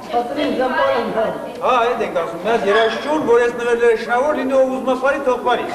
Հա, այդ ենք ասում, մի հատ երաշճուր, որ ես նվերել շնավոր, լինի ով ուզում է պարի, թող պարի։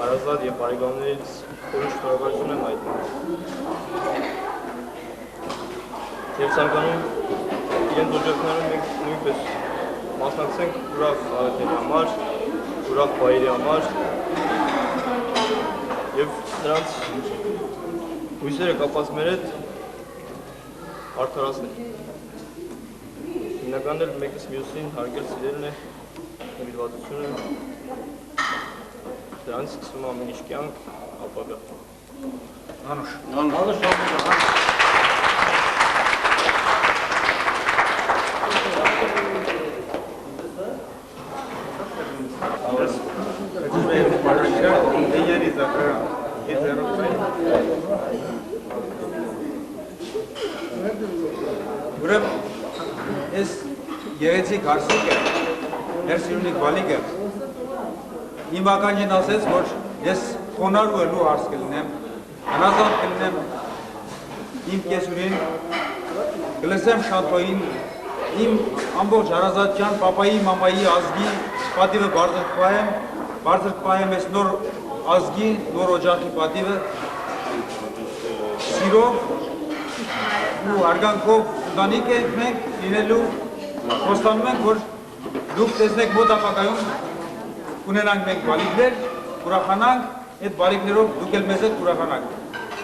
Հարազատ և բարեկամներից խորհուրդ շնորհակալություն եմ հայտնում։ Եվ ցանկանում իրենց օջախներում մենք նույնպես մասնակցենք ուրախ աղետների համար, ուրախ բայերի համար և նրանց հույսերը կապված մեր հետ արդարացնել։ Հիմնականն էլ մեկս մյուսին հարգել սիրելն է, նվիրվածությունը դրանից սկսվում ամեն ինչ կյանք, ապագա։ Անուշ։ Ուրեմն ես գեղեցիկ հարսիկ եմ, ներսիրունիկ բալիկ եմ, իմ ականջին ասեց, որ ես խոնար ու ելու հարս կլինեմ, հնազանդ կլինեմ իմ կեսուրին, կլսեմ շանթոյին, իմ ամբողջ հարազատյան, պապայի, մամայի ազգի պատիվը բարձր կպահեմ ես նոր ազգի, նոր օջախի պատիվը, սիրով ու արգանքով ընտանիք ենք մենք լինելու, խոստանում ենք, որ դուք տեսնեք մոտ ապագայում ունենանք մենք բալիկներ, ուրախանանք, այդ բալիկներով դուք էլ մեզ հետ ուրախանանք,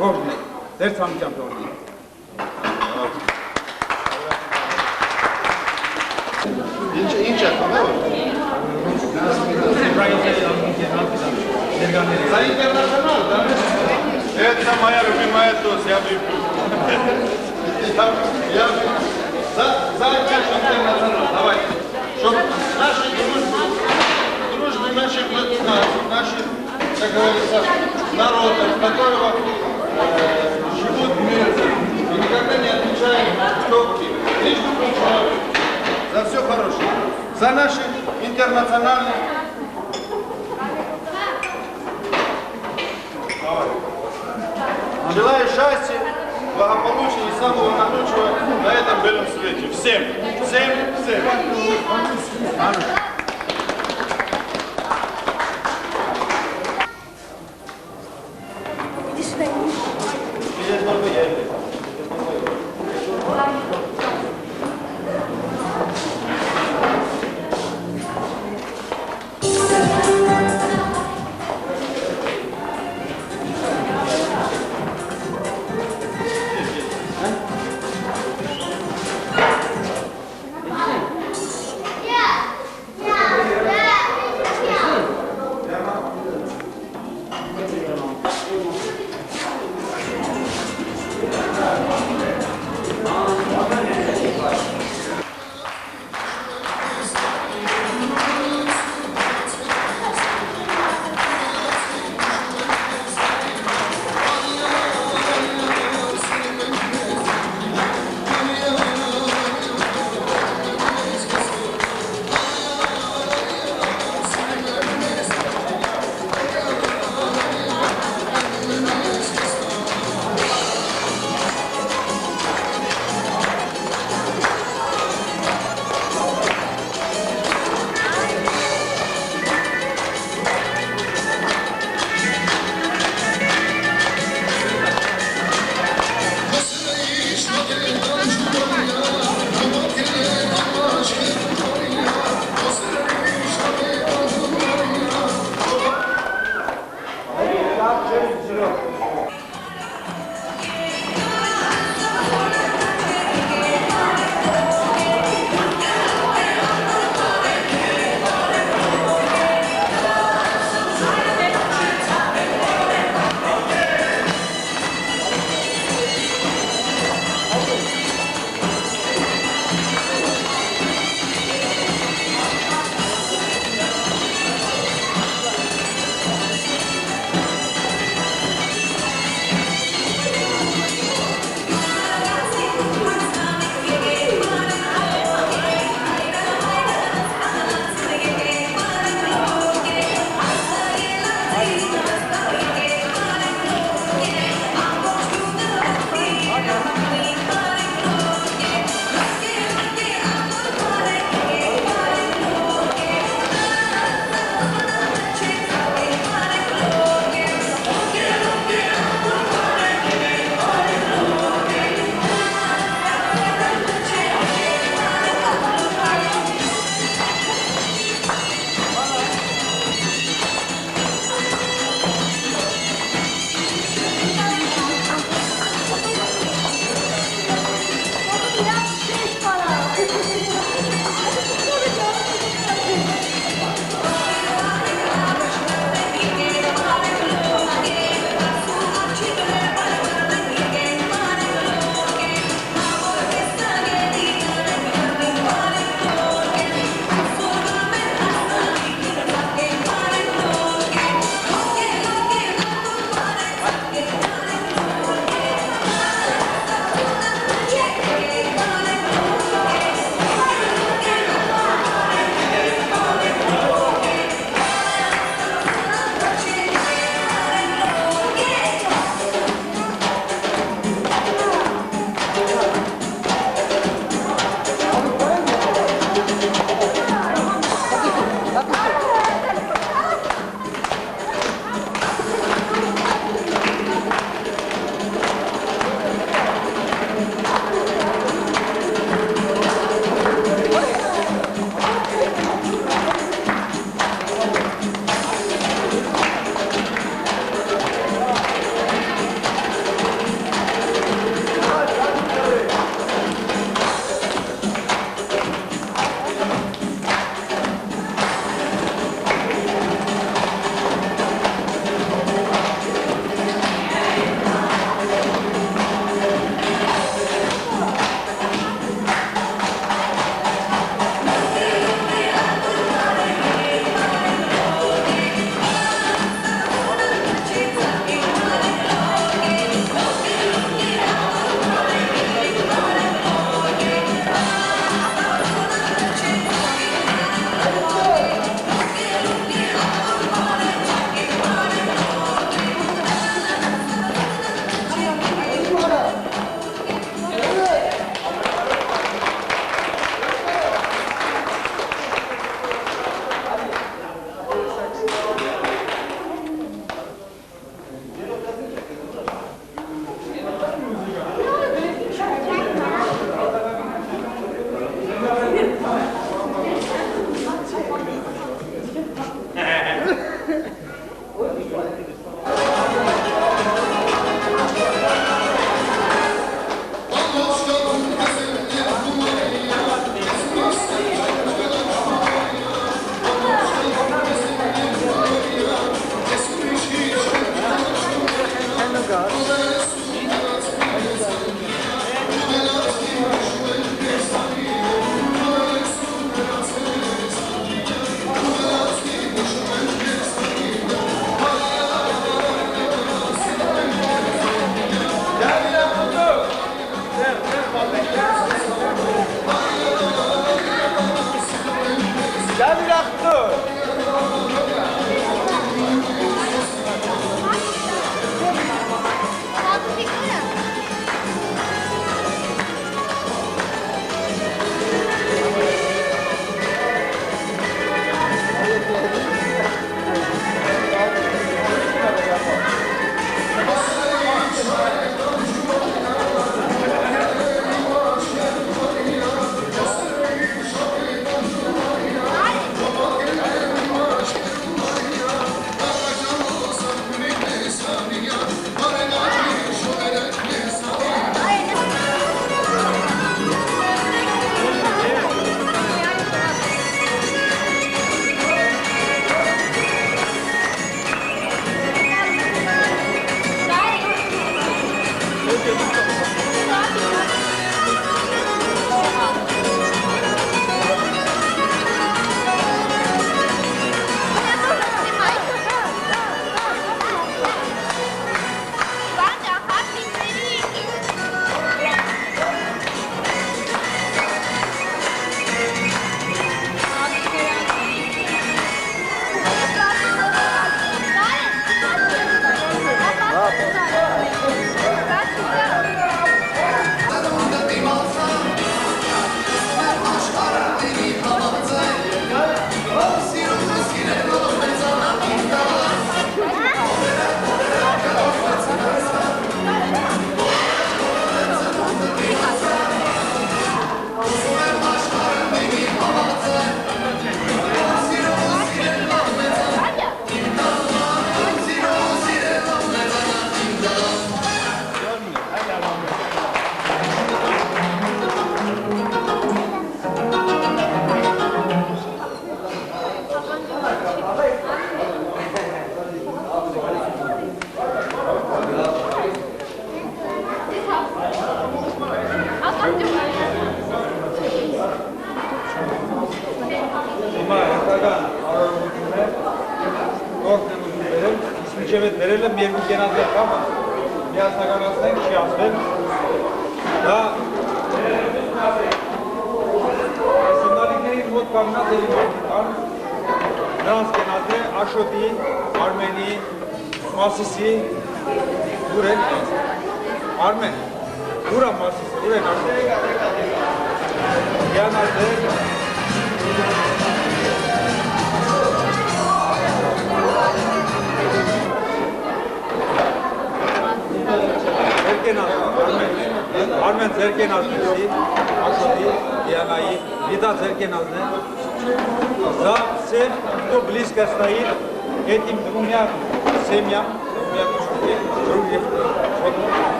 ողջն եք, ձեր ցանկությամբ թողնի։ Ինչ է խմել։ За интернационал, да? Это моя любимая дочь, я люблю. За интернационал, давай. Чтобы наши дружбы наших, как говорится, народов, которого живут мирно и никогда не отмечают топки, лишь за все хорошее, за наши интернациональные. Желаю счастья, благополучия и самого наилучшего на этом белом свете. Всем, всем, всем.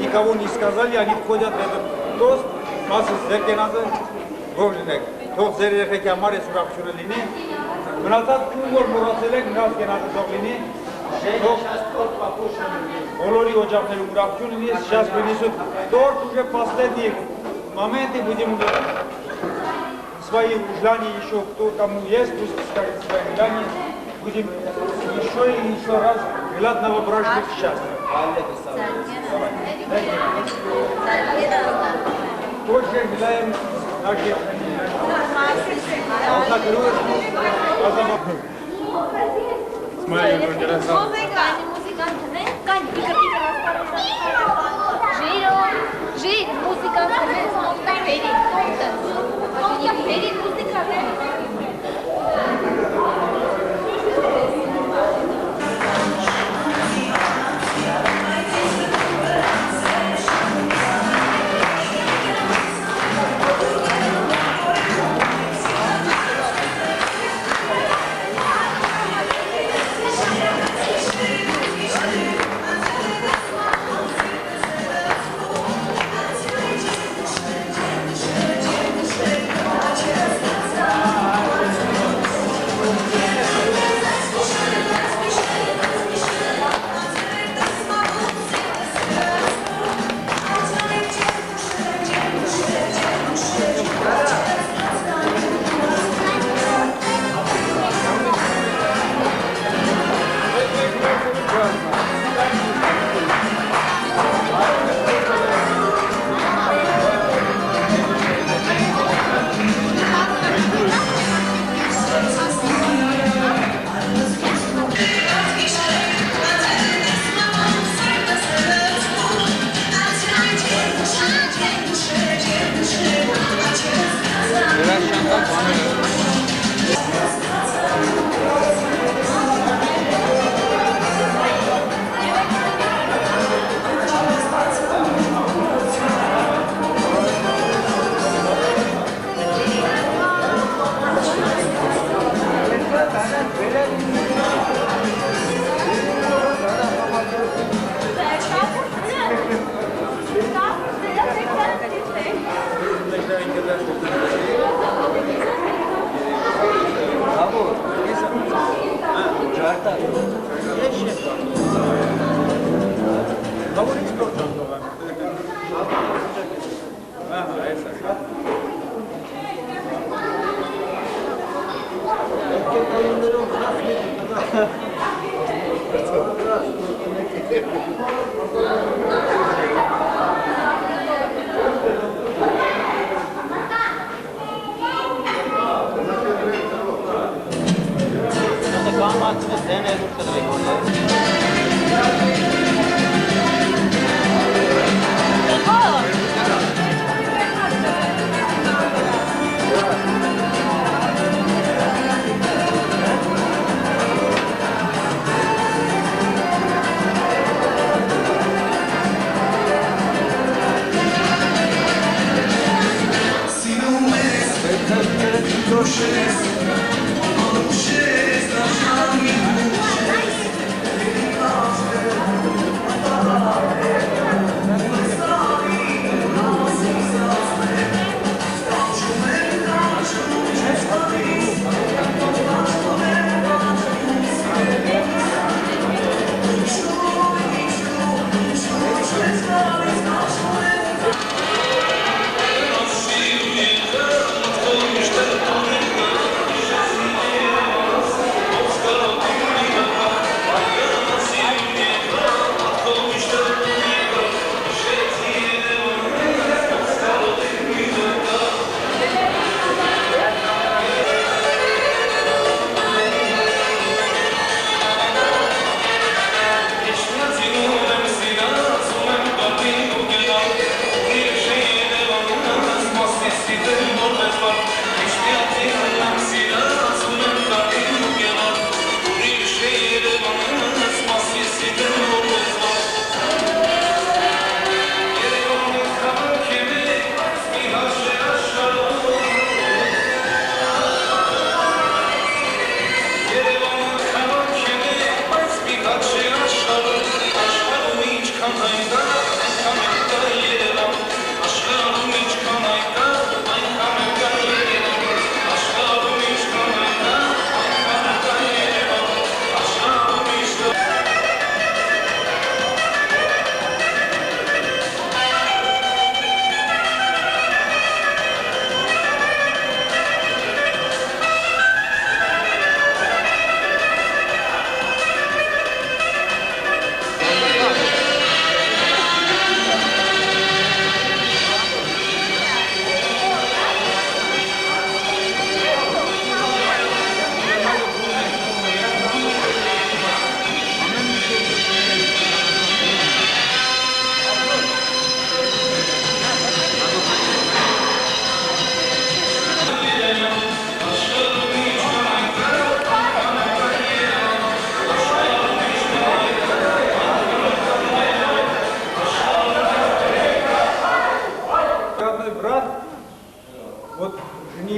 Никого не сказали, они входят в этот тост, մասը զերկենազը գողնեք, թող ձեր երեխեք համար ես ուրախությունը լինի, մնացած ում որ մորացել եք, նրանց կենազը թող լինի, բոլորի օջախներում ուրախություն լինի, сейчас принесут торт, уже последний момент, и будем свои желания еще, кто кому есть, пусть скажет свои желания, будем еще и еще раз желать новобрачных счастья. Больше желаем наших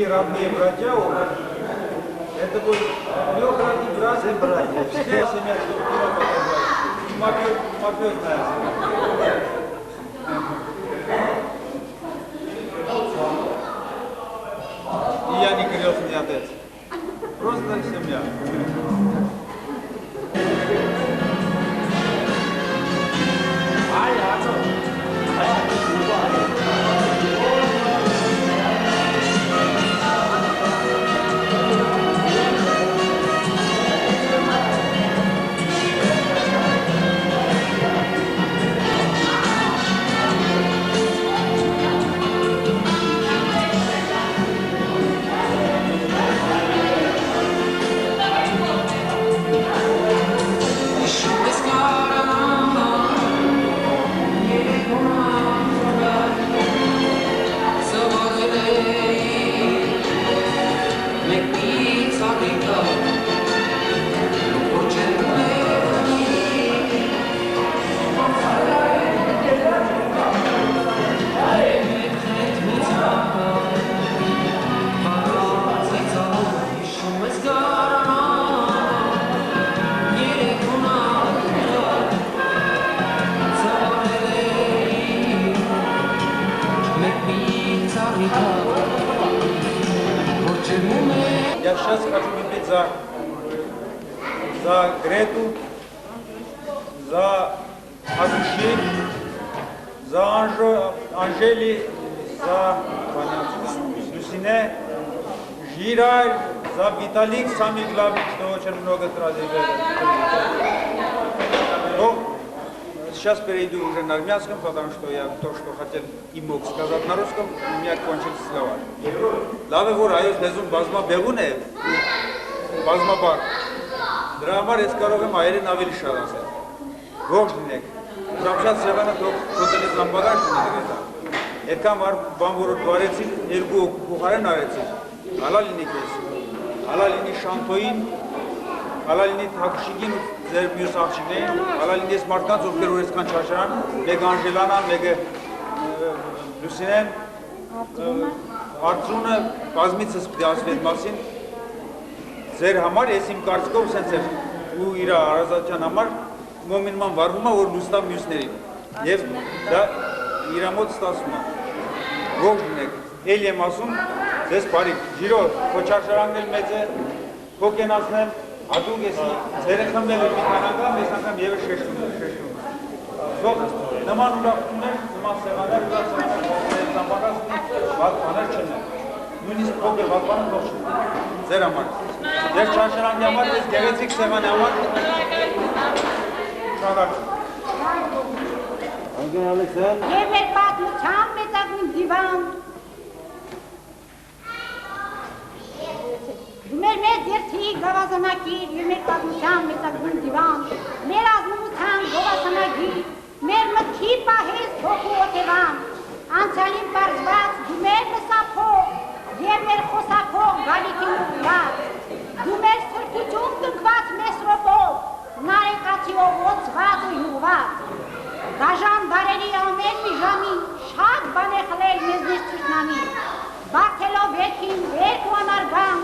Родные братья, это будет трехродный брат, все семья, мопётная. И я не крестный отец, просто семья. Я сейчас хочу выпить за Грету, за Азуши, за Анжели, за Люсине, Жираль, за Виталик Самиглавич, что очень много тратили. Сейчас перейду уже на армянском, потому что я то, что хотел и мог сказать на русском, у меня кончились слова. Լավ է որ այոց լեզուն բազմաբեղուն է, բազմաբար։ Դրա համար ես կարող եմ այերեն ավելի շատ ասել։ Ողջ լինեք։ Ուրախ սեղանը թողնելիս լամբադար ունի։ Երկամ բան որ դարեցի, երկու փոխարեն արեցի։ Հալա լինի քեզ։ Հալա լինի Շանթոյին, հալա լինի Թակուշիկին ու ձեր մյուս աղջիկներին, հալա լինի ես մարդկանց ովքեր որ այսքան չարժան, մեկը Անժելանան, մեկը Լուսինեն, Արծրունը կազմիցս պիտի ասվի այդ մասին, ձեր համար ես իմ կարծիքով սենց էր ու իր հարազատյան համար մոմինման վարվում է, որ լուստավ մյուսներին և դա իր մոտ ստասում է, ողջ լինեք, էլ եմ ասում, ձեզ բարիք, ջիրո, խոչարշարանն էլ մեծ է, կոկենացնեմ, ադուկ եսի, ձերը խմբել էր մի քանանգամ, ես անգամ ևս շեշտում նման ուրախություններ, նման սեղաններ, ուրախ սեղաններ, ծամբակած վատ բաներ չեն է, նույնիսկ փոքր վատ բանը ողջ չեն, ձեր համար, ես չարշարանքի համար, ես գեղեցիկ սեղանի համար, շադակ։ Անգեն Ալեքսան։ Եվ մեր պատմության մեծագույն դիվան, մեր մեծ երթի գավազանակիր և մեր պատմության մեծագույն դիվան, մեր ազնվության գովասանագիր, մեր մտքի պահես հոգու օթևան, անցյալին պարզված դու մեր մսափող և մեր խոսափող գալիքին ուղված, դու մեր սրբություն տնկված մեսրոպով, նարեկացիով ոցված ու հյուղված, դաժան բարերի ամեն մի ժամի, շատ բան է խլել մեզնից թշնամի, բարդելով ետքին երկ ու անարգամ,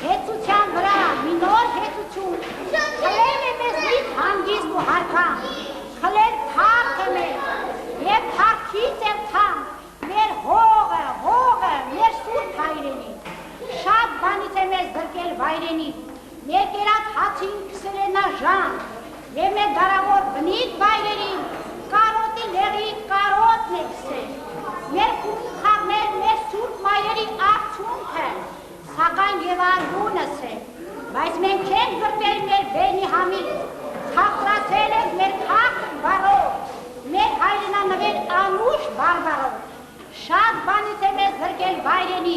հեծության վրա մի նոր հեծություն, խլել է մեզնից հանգիստ ու հարկամ, խլել թարքը մեր, և թարքից էլ թամ, մեր հողը, մեր սուրբ հայրենի, շատ բանից է մեզ դրկել վայրենի, մեր կերած հացին քսել է նաժան, և մեր դարավոր բնիկ վայրերին, կարոտի լեղիտ կարոտն է քսել, մեր խաղներ մեր սուրբ մայրերի արդյունքը, սակայն և արգունս է, բայց մենք չենք գրպել մեր բենի համից, թախրացել ենք մեր թախր բարով, մեր հայրենանվեր անուշ բարբարով, շատ բանից է մեզ զրկել վայրենի,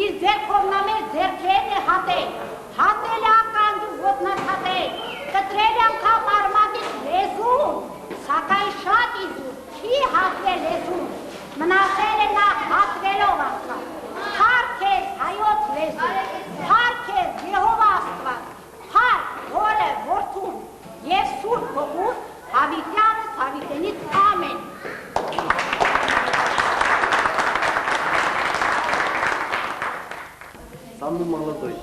իր ձերքովնա մեր ձերքերն է հատել, հատել է ականջ ու ոտնացատել, կտրել է անգամ արմատից լեզուն, սակայն շատ իզուր, չի հատվել լեզուն, մնացել է նա հատվելով անգամ, թարք ես հայոց լեզուն, թարք ես Եհովա Աստված, թարք հորը որդուն և սուրբ հողուր հավիտյանս հավիտենից ամեն։ Самый молодой.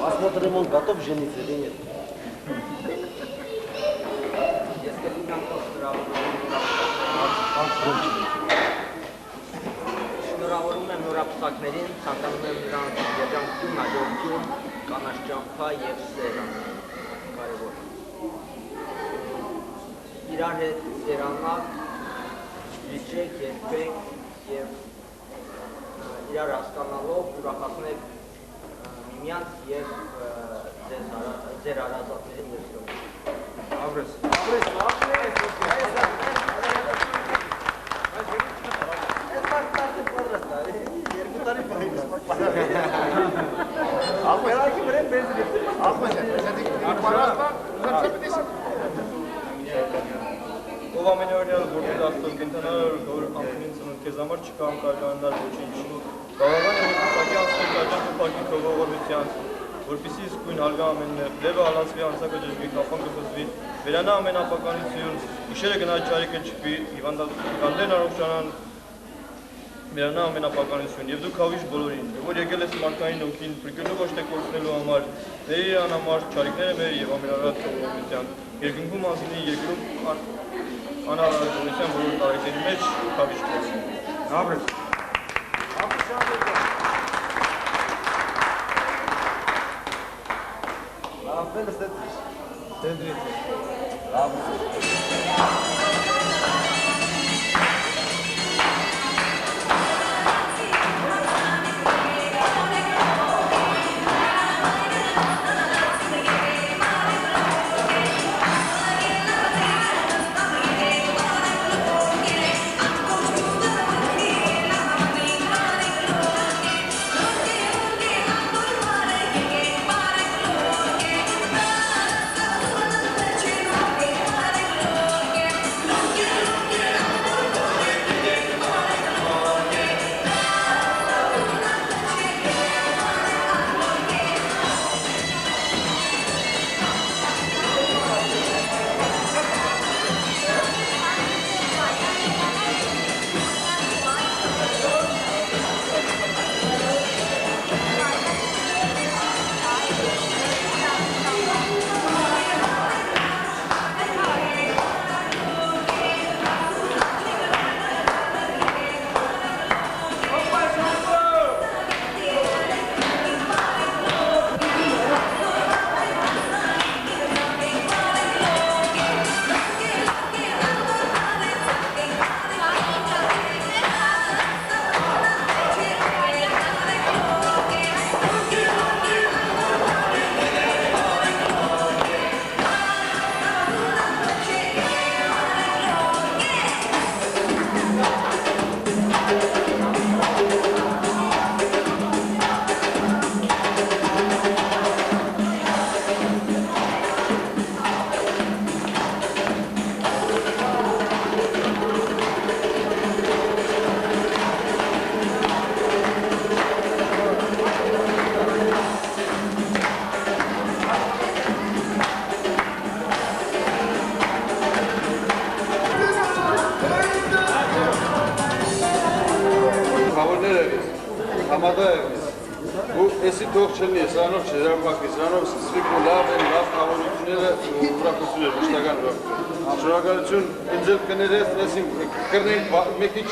Посмотрим, он готов жениться или нет. Շնորհավորում եմ նորապսակներին, ցանկանում եմ նրանց երջանկություն, հաջողություն, կանաչ ճամփա և սեր կարևոր։ Իրար հետ երանալ, լիճեք, երբեք և իրար հասկանալով ուրախացնեք միմյանց և ձեր հարազատներին և սիրով։ Ապրես։ Ով ամենօրյալ գործեր Աստծո կենթանալ, որ ամենին ծնունդ քեզ համար չկամ կարողանալ ոչինչ։ Բավական է որ փակի Աստծո աջակցը փակի քո ողորմության, որպեսզի իսկույն հարգա ամենը, լեվը հալածվի, անցակը ջժվի, կապանքը խզվի, վերանա ամեն ապականություն, իշերը գնա չարիքը չփի, հիվանդներն առողջանան, վերանա ամեն ապականություն, և դու քավիշ բոլորին, որ եկել ես մարդկային հոգին, փրկելու ոչ թե կորցնելու համար, մեր անհամար չարիքները մեր և ամենարատ ողորմության, երկնքում անձինի երկրում անհարաժեշտության բոլոր տարիքերի մեջ հավիճ կողմում։ Dobrze. Եսի թող չլնի, սրանով չերապակի, սրանով սկսվիք ու լավ են, լավ կավորությունները ուրախություններ, մշտական ուրախություն։ Շնորհակալություն, ինձ էլ կներես, եսին կրնենք մեկի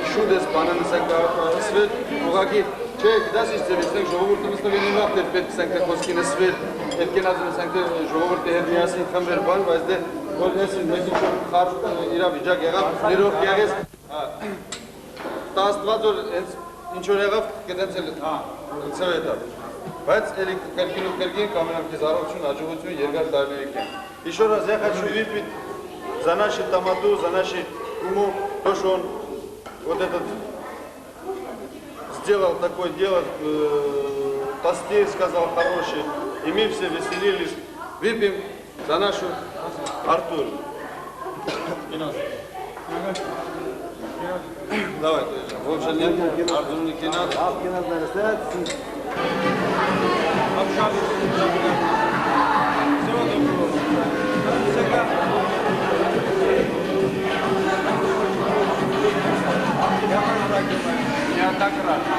շուտ ես բանանս ենք ասվել, ուղղակի, չէ, գիտաս ինչ ձևից ենք ժողովուրդը մստվին վաղ դեր պետք սենք խոսքի նսվել, երկենազն սենք ժողովուրդի հետ միասին խմբեր բան, բայց դե որ եսին մեկի շոտ խարջ իրավիճակ եղավ, ներող եղես, տա աստված որ ինչ-որ եղավ կտենց էլ ծև է բայց էլի կրկին ու կրկին կամենամ քեզ առողջություն, հաջողություն երկար տարիների կեն։ Еще раз я хочу выпить за наши тамаду, за наши уму, то, что он вот этот сделал такое дело, тостей сказал хороший, и мы все веселились. Выпьем за нашу Артур. Давай, больше нет, Артур не кинат. Неоднократно.